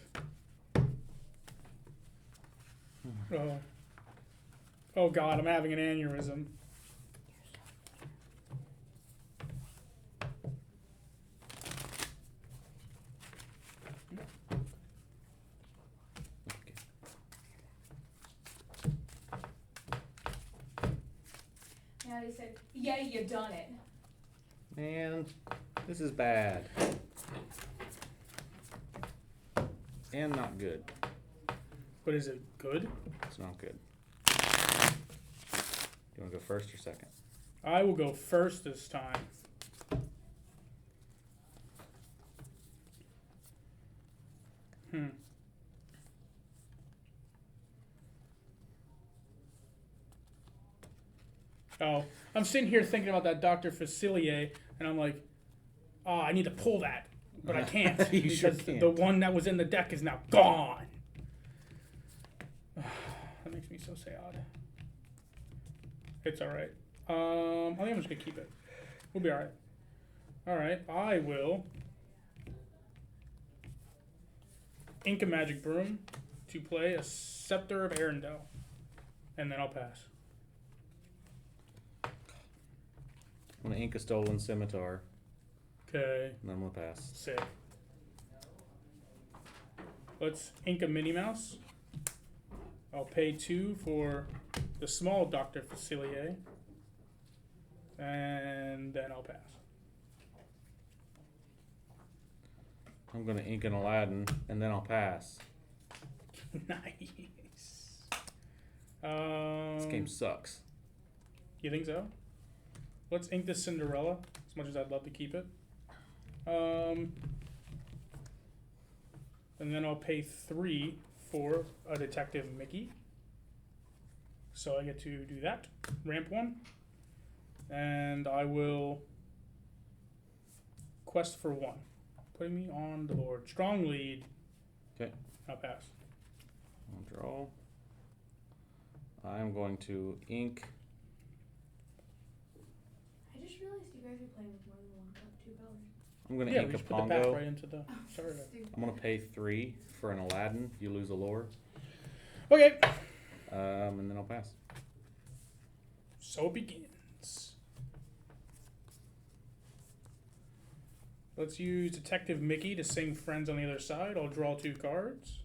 Oh. Oh God, I'm having an aneurysm. Now he said, yeah, you done it. Man, this is bad. And not good. But is it good? It's not good. You want to go first or second? I will go first this time. Oh, I'm sitting here thinking about that Dr. Facilier, and I'm like, oh, I need to pull that, but I can't You because sure can't. the one that was in the deck is now gone. That makes me so sad. It's all right. I think I'm just gonna keep it. We'll be all right. All right, I will ink a magic broom to play a Scepter of Arendelle, and then I'll pass. I'm going to ink a Stolen Scimitar, Okay, and then I'm going to pass. sick. Let's ink a Minnie Mouse. I'll pay 2 for the small Dr. Facilier, and then I'll pass. I'm going to ink an Aladdin, and then I'll pass. Nice. This game sucks. You think so? Let's ink this Cinderella, as much as I'd love to keep it. And then I'll pay 3 for a Detective Mickey. So I get to do that. Ramp 1. And I will quest for 1. Putting me on the board. Strong lead. Okay. I'll pass. I'll draw. I'm going to ink. I just realized you guys are playing with more than one 2 colors. I'm going to Yeah, we ink a just put the pack Pongo. right into the starter deck. I'm going to pay 3 for an Aladdin. You lose a lore. Okay. And then I'll pass. So it begins. Let's use Detective Mickey to sing Friends on the Other Side. I'll draw 2 cards.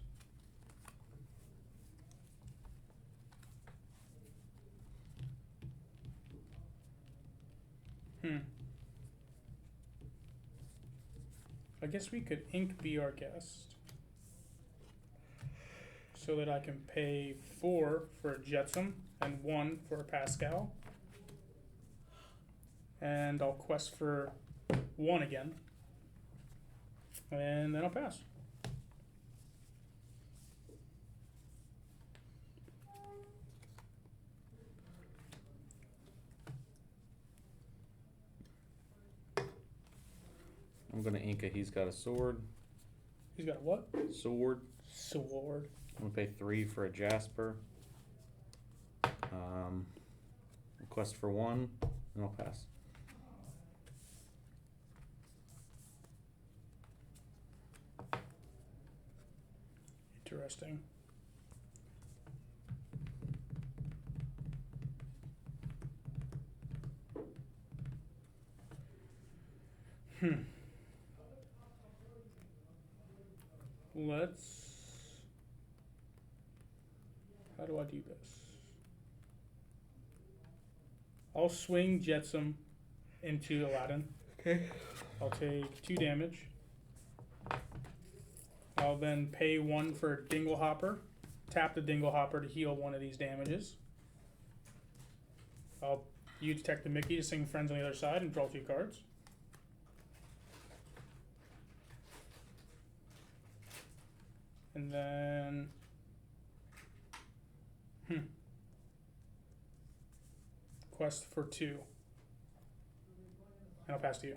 I guess we could ink Be Our Guest so that I can pay 4 for a Jetsam and 1 for a Pascal. And I'll quest for 1 again. And then I'll pass. I'm going to ink a He's Got a Sword. He's got a what? Sword. Sword. I'm going to pay 3 for a Jasper. Quest for 1, and I'll pass. Interesting. Let's... How do I do this? I'll swing Jetsam into Aladdin. Okay. I'll take 2 damage. I'll then pay 1 for Dinglehopper. Tap the Dinglehopper to heal 1 of these damages. I'll use Detective Mickey to sing Friends on the Other Side and draw 2 cards. And then... Quest for 2. And I'll pass to you.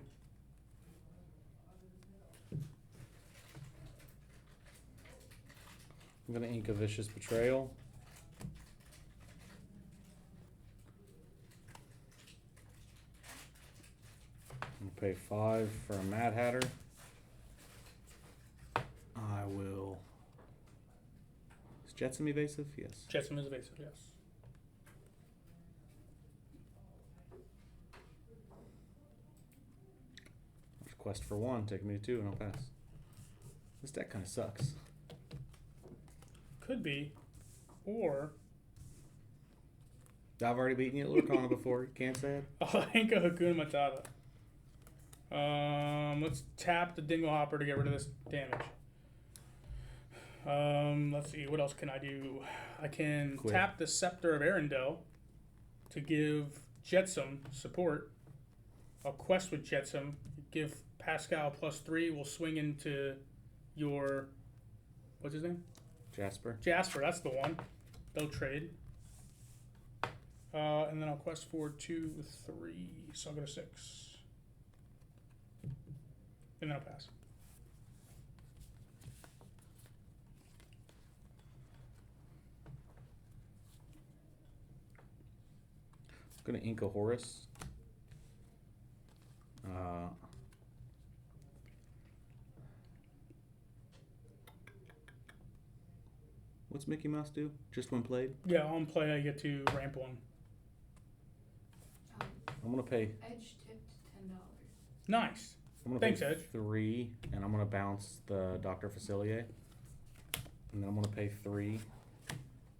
I'm going to ink a Vicious Betrayal. I'm going to pay 5 for a Mad Hatter. I will... Is Jetsam evasive? Yes. Jetsam is evasive, yes. Quest for 1, take me to 2, and I'll pass. This deck kind of sucks. Could be. Or... I've already beaten you at Lorcana before. Can't say it. I'll ink a Hakuna Matata. Let's tap the Dingle Hopper to get rid of this damage. Let's see, what else can I do? I can Quit. tap the Scepter of Arendelle to give Jetsam support. I'll quest with Jetsam, give Pascal +3. We'll swing into your, what's his name? Jasper. Jasper, that's the one. They'll trade. And then I'll quest for 2, 3, so I'll go to 6. And then I'll pass. I'm going to ink a Horus. What's Mickey Mouse do? Just when played? Yeah, on play I get to ramp 1. I'm going to pay... Edge tipped $10. Nice. I'm going to Thanks, pay Edge. 3, and I'm going to bounce the Dr. Facilier. And then I'm going to pay 3,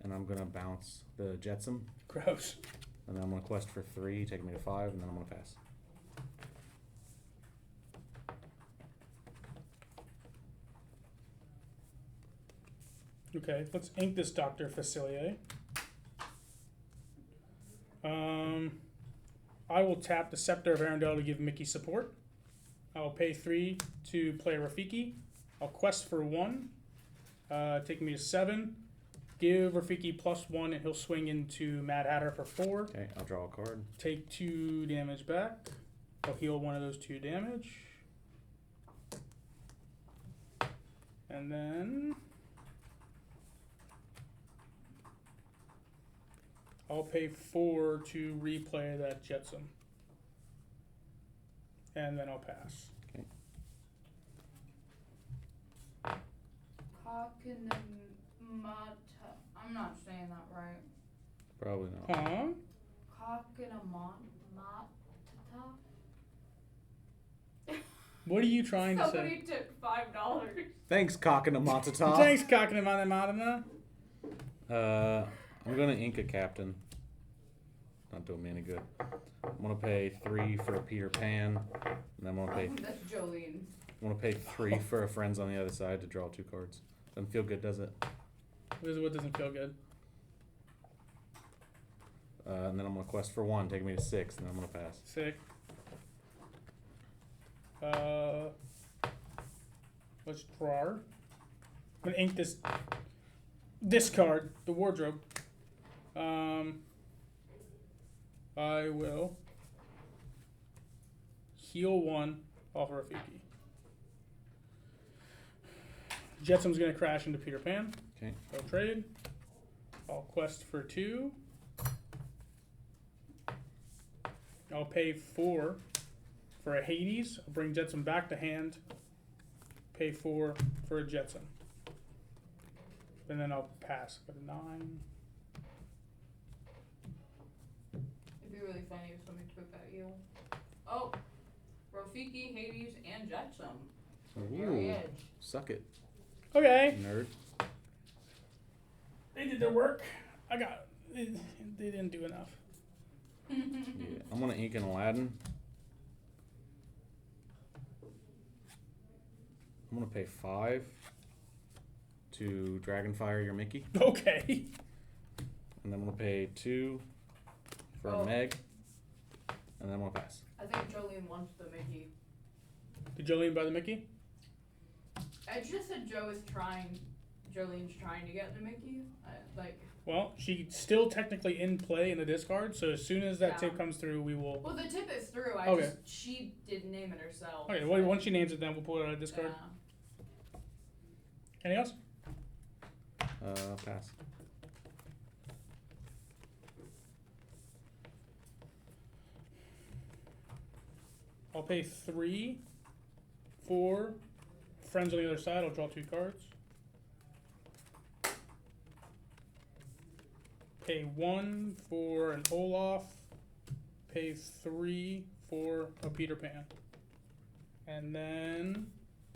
and I'm going to bounce the Jetsam. Gross. And then I'm going to quest for 3, taking me to 5, and then I'm going to pass. Okay, let's ink this Dr. Facilier. I will tap the Scepter of Arendelle to give Mickey support. I will pay 3 to play Rafiki. I'll quest for 1, taking me to 7. Give Rafiki +1 and he'll swing into Mad Hatter for 4. Okay, I'll draw a card. Take 2 damage back. I'll heal one of those 2 damage. And then... I'll pay 4 to replay that Jetsam. And then I'll pass. Okay. Kakinamata. I'm not saying that right. Probably not. Huh? Kakinamata. What are you trying to say? Somebody took $5. Thanks, Cock and a Matata. Thanks, Kakinamata. I'm going to ink a Captain. Not doing me any good. I'm going to pay 3 for a Peter Pan. And I'm going to pay... That's Jolene. I'm going to pay 3 for a Friends on the other side to draw 2 cards. Doesn't feel good, does it? This is what doesn't feel good. And then I'm going to quest for 1, taking me to 6, and then I'm going to pass. Sick. Let's draw. I'm going to ink this card, the Wardrobe. I will heal 1 off of Rafiki. Jetsam's going to crash into Peter Pan. Okay. I'll trade. I'll quest for 2. I'll pay 4 for a Hades. I'll bring Jetsam back to hand. Pay 4 for a Jetsam. And then I'll pass. Go to 9. It'd be really funny if somebody took that heal. Oh, Rafiki, Hades, and Jetsam. Very Ooh, edge. suck it, Okay. nerd. They did their work. They didn't do enough. Yeah, I'm going to ink an Aladdin. I'm going to pay 5 to Dragonfire your Mickey. Okay. And then I'm going to pay 2 for a Meg. And then I'm going to pass. I think Jolene wants the Mickey. Did Jolene buy the Mickey? Edge just said Joe is trying Jolene's trying to get to Mickey. Well, she's still technically in play in the discard, so as soon as that tip comes through, we will. Well, the tip is through. She didn't name it herself. Okay, well, once she names it, then we'll pull it out of discard. Yeah. Anything else? Pass. I'll pay 3 for friends on the other side. I'll draw 2 cards. Pay 1 for an Olaf. Pay 3 for a Peter Pan. And then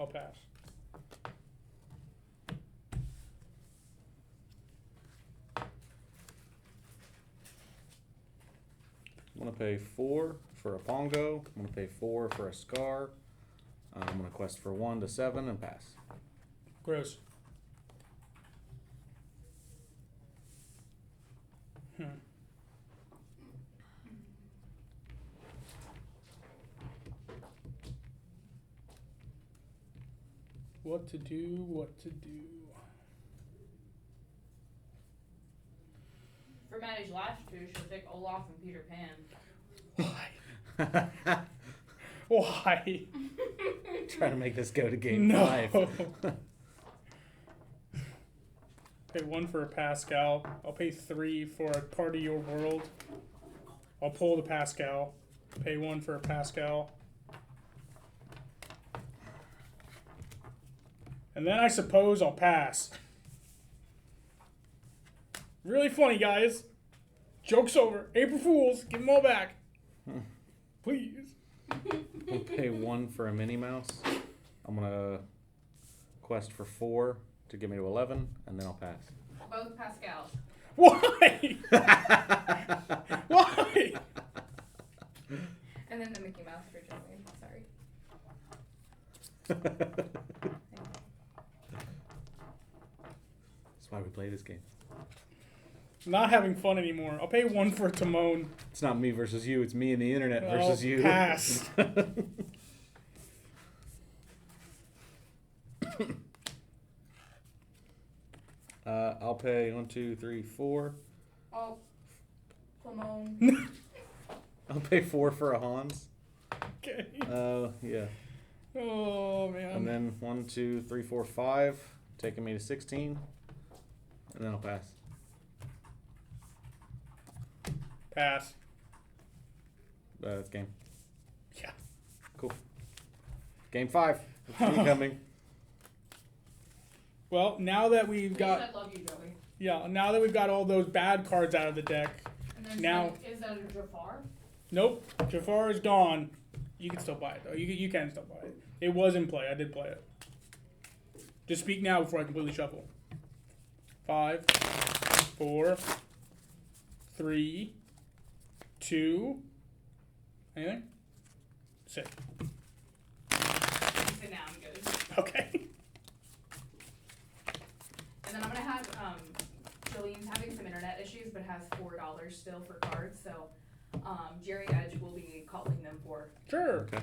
I'll pass. I'm going to pay 4 for a Pongo. I'm going to pay 4 for a Scar. I'm going to quest for 1 to 7 and pass. Gross. What to do, what to do. For Maddie's last 2, she'll take Olaf and Peter Pan. Why? Why? Trying to make this go to game No. 5. Pay 1 for a Pascal. I'll pay 3 for a part of your world. I'll pull the Pascal. Pay 1 for a Pascal. And then I suppose I'll pass. Really funny, guys. Joke's over. April Fools. Give them all back. Please. I'll pay 1 for a Minnie Mouse. I'm going to quest for 4 to get me to 11, and then I'll pass. Both Pascals. Why? Why? And then the Mickey Mouse for Joey. Sorry. That's why we play this game. Not having fun anymore. I'll pay 1 for Timon. It's not me versus you. It's me and the internet versus you. Pass. I'll pay 1, 2, 3, 4. Oh, Simone. I'll pay 4 for a Hans. Okay. Yeah. Oh, man. And then 1, 2, 3, 4, 5, taking me to 16, and then I'll pass. Pass. That's game. Yeah. Cool. Game 5. Incoming. Well, now that we've got I love you, Joey. now that we've got all those bad cards out of the deck. And then Now- is that a Jafar? Nope. Jafar is gone. You can still buy it though. You can still buy it. It was in play. I did play it. Just speak now before I completely shuffle. 5, 4, 3, 2. Anything? 6. So now I'm good. Okay. And then I'm gonna have Jolene's having some internet issues, but has $4 still for cards. So Jerry Edge will be calling them for. Sure. Okay.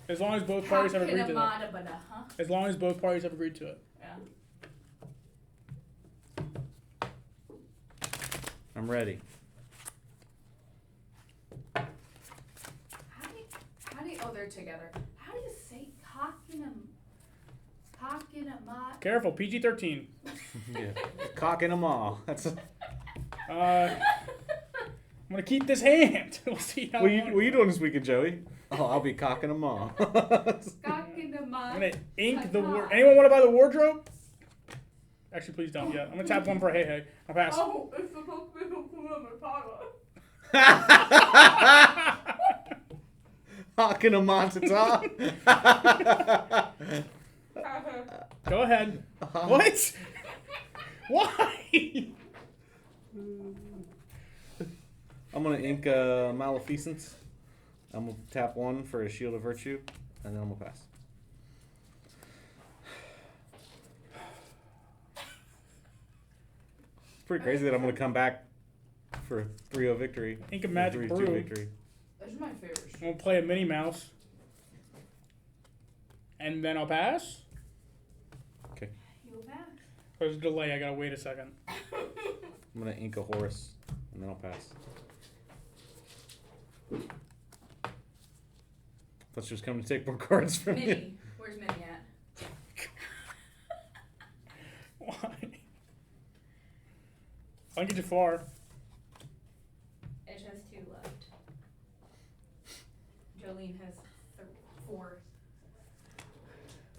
As long as both parties have agreed to that. Huh? As long as both parties have agreed to it. Yeah. I'm ready. How do you, oh, they're together. How do you say Cock-in-a-mott? Careful, PG-13. Yeah. Cock in a maw. That's. I'm gonna keep this hand. We'll see how. What are you doing this weekend, Joey? Oh, I'll be cocking a maw. Cock-in-a-mott. I'm gonna ink the ward. Anyone want to buy the wardrobe? Actually, please don't yet. I'm gonna tap 1 for hey hey. I'll pass. Oh, it's supposed to be a Matata. Cocking a matata. Go ahead. What? Why? I'm gonna ink Maleficence. I'm gonna tap 1 for a Shield of Virtue, and then I'm gonna pass. It's pretty crazy that I'm gonna come back for a 3-0 victory. Ink of or Magic 3-2 Brew. victory. This is my favorite. I'm gonna play a Minnie Mouse. And then I'll pass. You'll pass. There's a delay. I gotta wait a second. I'm gonna ink a horse, and then I'll pass. Thought she was coming to take more cards from you. Minnie. Where's Minnie at? Why? I can get you far. Edge has 2 left. Jolene has 4.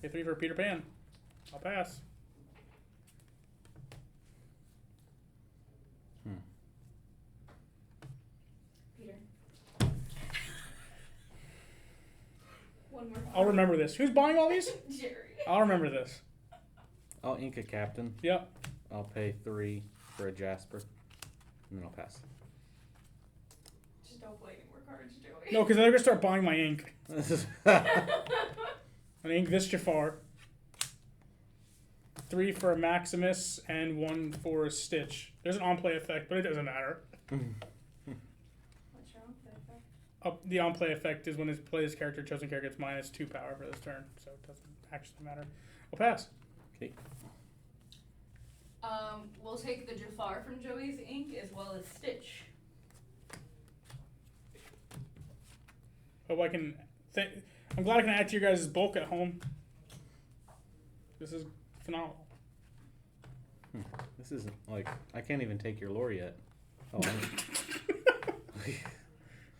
Pay 3 for Peter Pan. I'll pass. Peter. One more. I'll remember this. Who's buying all these? Jerry. I'll remember this. I'll ink a captain. Yep. I'll pay 3 for a Jasper, and then I'll pass. Just don't play any more cards, Joey. No, because they're gonna start buying my ink. I ink this Jafar. 3 for a Maximus and 1 for a Stitch. There's an on-play effect, but it doesn't matter. What's your own effect? The on-play effect is when his plays character, chosen character, gets -2 power for this turn, so it doesn't actually matter. I'll pass. Okay. We'll take the Jafar from Joey's ink as well as Stitch. Hope I can. I'm glad I can add to your guys' bulk at home. This is phenomenal. This isn't like I can't even take your lore yet. Oh, Have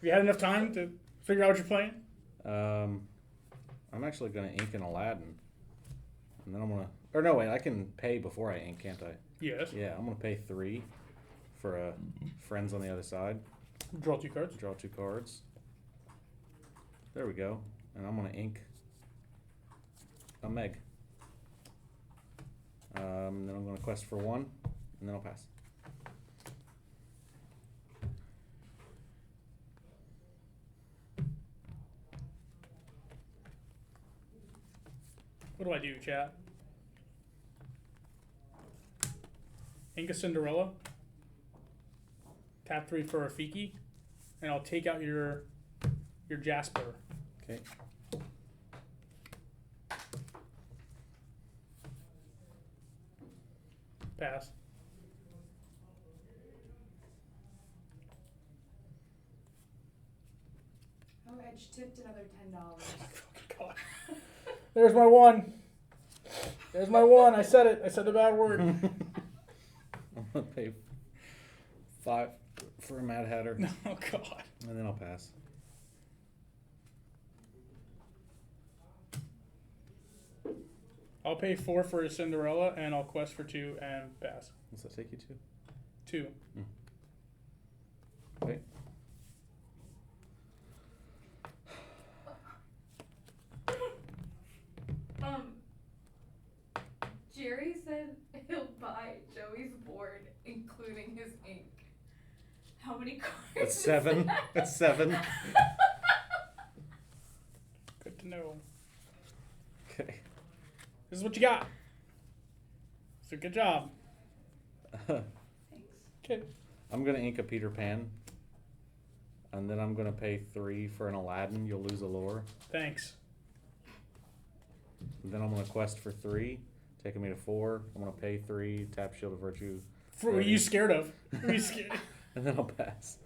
you had enough time to figure out what you're playing? I'm actually gonna ink an Aladdin, and then I'm gonna. Or no, wait, I can pay before I ink, can't I? Yes. Yeah, I'm gonna pay 3 for friends on the other side. Draw 2 cards. Draw 2 cards. There we go. And I'm gonna ink a Meg. Then I'm gonna quest for 1, and then I'll pass. What do I do, chat? Ink a Cinderella. Tap 3 for a Rafiki, and I'll take out your Jasper. Okay. Pass. Oh, Edge tipped another $10. God. There's my 1. There's my 1. I said it. I said the bad word. I'm gonna pay 5 for a Mad Hatter, Oh God. and then I'll pass. I'll pay 4 for a Cinderella, and I'll quest for 2 and pass. What's that take you to? 2. Okay. Jerry said he'll buy Joey's board, including his ink. How many cards? That's is 7. that? That's 7. Good to know. Okay. This is what you got. So good job. Thanks. Okay. I'm gonna ink a Peter Pan, and then I'm gonna pay 3 for an Aladdin. You'll lose a lore. Thanks. And then I'm gonna quest for 3, taking me to 4. I'm gonna pay 3, tap Shield of Virtue, What are you scared of? What are you scared? and then I'll pass.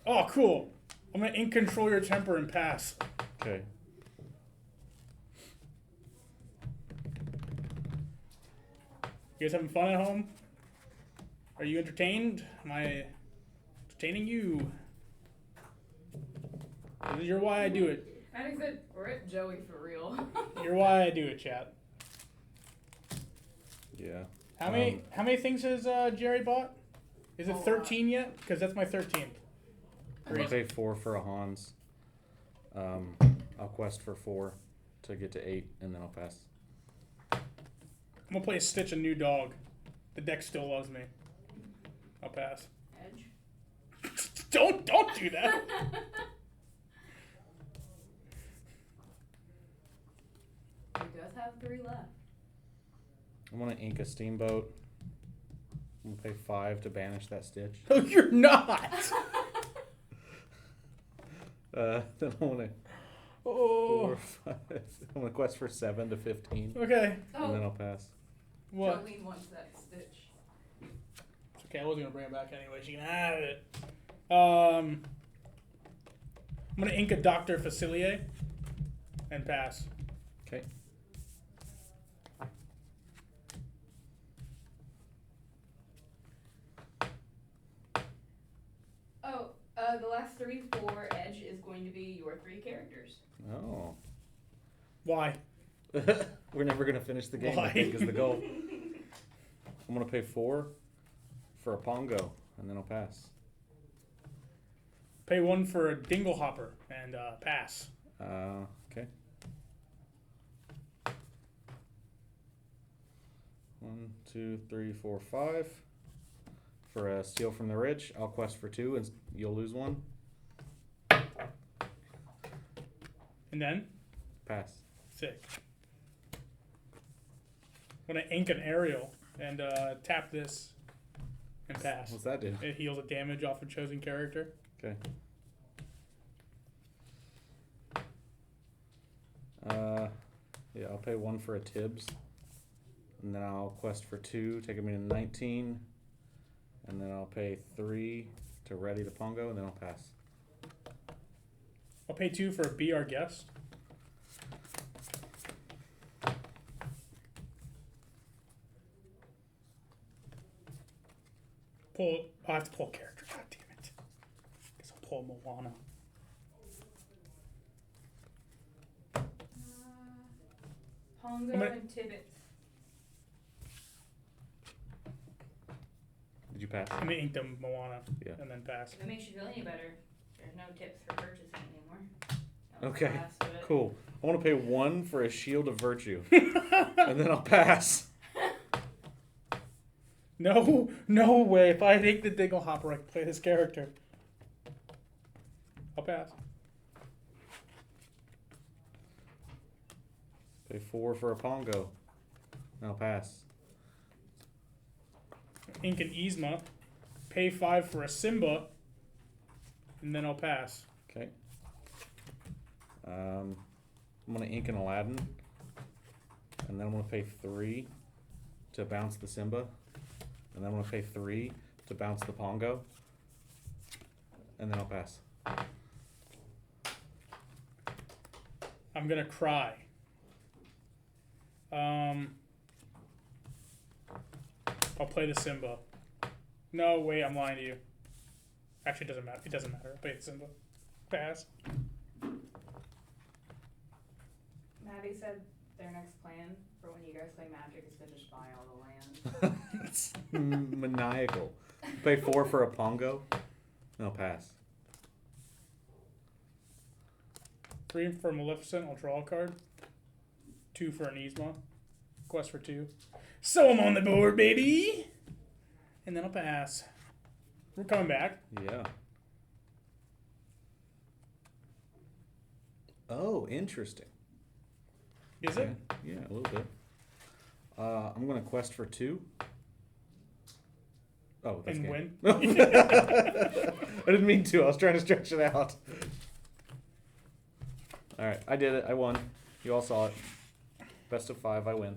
Oh, cool. I'm gonna ink control your temper and pass. Okay. You guys having fun at home? Are you entertained? Am I entertaining you? You're why I do it. And I said, rip Joey for real. You're why I do it, chat. Yeah. How many things has Jerry bought? Is it A lot. 13 yet? Because that's my 13th. I'm gonna pay 4 for a Hans. I'll quest for 4 to get to 8, and then I'll pass. I'm gonna play a Stitch, a new dog. The deck still loves me. I'll pass. Edge. Don't do that. He does have 3 left. I'm gonna ink a Steamboat. I'm gonna pay 5 to banish that Stitch. No, you're not. Then I'm gonna Oh. 4, 5. I'm gonna quest for 7 to 15, Okay. and then Oh, I'll pass. What? Jolene wants that stitch. It's okay, I wasn't gonna bring it back anyway. She can have it. I'm gonna ink a Dr. Facilier and pass. Okay. Oh, the last 3 for Edge is going to be your 3 characters. Oh. Why? We're never gonna finish the game. Why? I think is the goal. I'm gonna pay 4 for a Pongo, and then I'll pass. Pay 1 for a Dinglehopper and pass. Okay. 1, 2, 3, 4, 5. For a Steal from the Rich, I'll quest for 2, and you'll lose 1. And then? Pass. Sick. I'm gonna ink an Aerial and tap this and pass. What's that do? It heals a damage off a chosen character. Okay. Yeah, I'll pay 1 for a Tibbs, and then I'll quest for 2, take me to 19, and then I'll pay 3 to ready the Pongo, and then I'll pass. I'll pay 2 for a Be Our Guest. Pull. I have to pull a character. God damn it. Guess I'll pull Moana. Pongo I'm gonna- and Tibbet. Did you pass? I'm gonna ink them Moana Yeah. and then pass. If it makes you feel any better, there's no tips for purchasing anymore. That was Okay, the last of it. Cool. I want to pay 1 for a Shield of Virtue, and then I'll pass. No way. If I take the Dinglehopper, I can play this character. I'll pass. Pay 4 for a Pongo, and I'll pass. Ink an Yzma. Pay 5 for a Simba. And then I'll pass. Okay. I'm gonna ink an Aladdin, and then I'm gonna pay 3 to bounce the Simba, and then I'm gonna pay 3 to bounce the Pongo, and then I'll pass. I'm gonna cry. I'll play the Simba. No, wait, I'm lying to you. Actually, it doesn't matter. It doesn't matter. I'll play the Simba. Pass. Maddie said their next plan for when you guys play Magic is to just buy all the land. It's maniacal. Pay 4 for a Pongo, and I'll pass. 3 for Maleficent. I'll draw a card. 2 for an Yzma. Quest for 2. So I'm on the board, baby! And then I'll pass. We're coming back. Yeah. Oh, interesting. Is it? Yeah, a little bit. I'm gonna quest for 2. Oh, that's And game. win? I didn't mean to. I was trying to stretch it out. All right, I did it. I won. You all saw it. Best of 5. I win.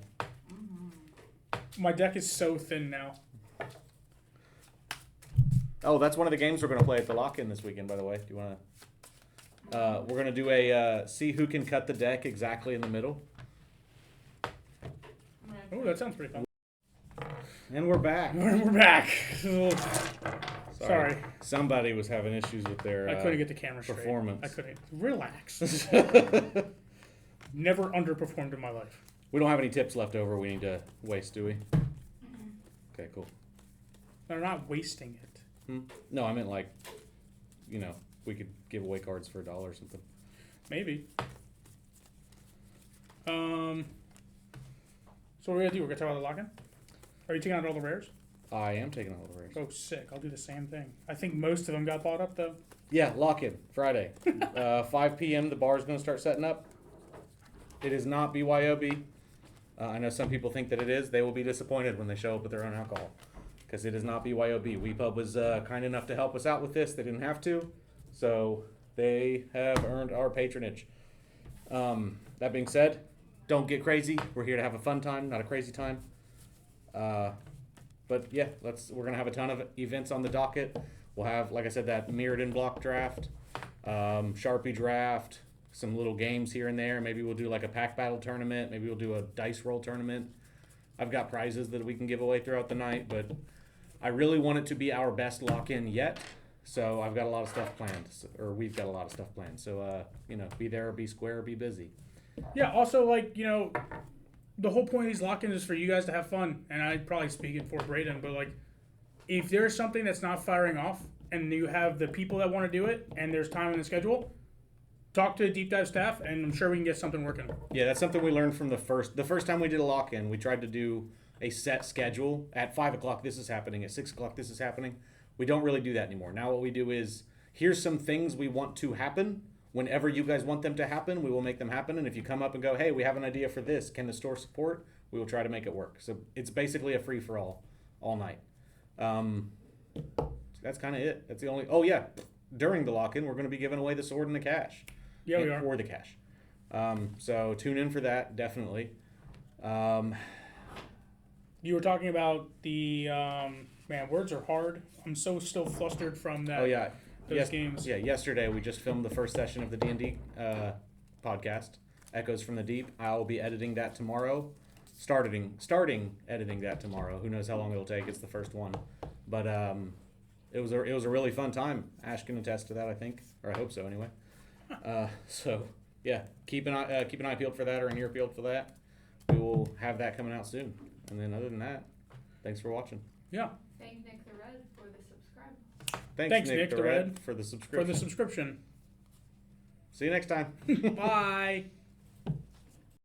My deck is so thin now. Oh, that's one of the games we're gonna play at the lock-in this weekend. By the way, do you wanna? We're gonna do a see who can cut the deck exactly in the middle. Oh, that sounds pretty fun. And we're back. We're back. Sorry. Somebody was having issues with their I couldn't get the camera straight. performance. I couldn't. Relax. Never underperformed in my life. We don't have any tips left over we need to waste, do we? Okay, cool. They're not wasting it. No, I meant like, we could give away cards for $1 or something. Maybe. So what are we gonna do? We're gonna talk about the lock-in? Are you taking out all the rares? I am taking all the rares. Oh, sick. I'll do the same thing. I think most of them got bought up, though. Yeah, lock-in, Friday. 5 p.m. the bar is going to start setting up. It is not BYOB. I know some people think that it is. They will be disappointed when they show up with their own alcohol. Because it is not BYOB. WePub was kind enough to help us out with this. They didn't have to. So they have earned our patronage. That being said, don't get crazy. We're here to have a fun time, not a crazy time. But yeah, we're gonna have a ton of events on the docket. We'll have, like I said, that mirrored in block draft, Sharpie draft, some little games here and there. Maybe we'll do like a pack battle tournament. Maybe we'll do a dice roll tournament. I've got prizes that we can give away throughout the night, but I really want it to be our best lock-in yet. So I've got a lot of stuff planned, or we've got a lot of stuff planned. So, be there or be square or be busy. Yeah, also, the whole point of these lock-ins is for you guys to have fun. And I'd probably speak it for Braden, but, if there's something that's not firing off and you have the people that want to do it and there's time in the schedule, talk to the deep dive staff, and I'm sure we can get something working. Yeah, that's something we learned from the first time we did a lock-in. We tried to do a set schedule. At 5 o'clock, this is happening. At 6 o'clock, this is happening. We don't really do that anymore. Now what we do is, here's some things we want to happen. Whenever you guys want them to happen, we will make them happen. And if you come up and go, hey, we have an idea for this, can the store support? We will try to make it work. So it's basically a free-for-all all night. That's kind of it. That's the only... Oh, yeah. During the lock-in, we're going to be giving away the sword and the cash. Yeah, we are. Or the cash. So tune in for that, definitely. You were talking about the... man, words are hard. I'm so still flustered from that. Oh, yeah. Those games. Yeah, yesterday we just filmed the first session of the D&D podcast, Echoes from the Deep. I'll be editing that tomorrow. Starting editing that tomorrow. Who knows how long it'll take? It's the first one. But it was a really fun time. Ash can attest to that, I think. Or I hope so, anyway. So, yeah, keep an eye peeled for that, or an ear peeled for that. We will have that coming out soon. And then other than that, thanks for watching. Yeah. Thank Nick the Red for the subscribe. Thanks Nick the Red for the subscription. For the subscription. See you next time. Bye.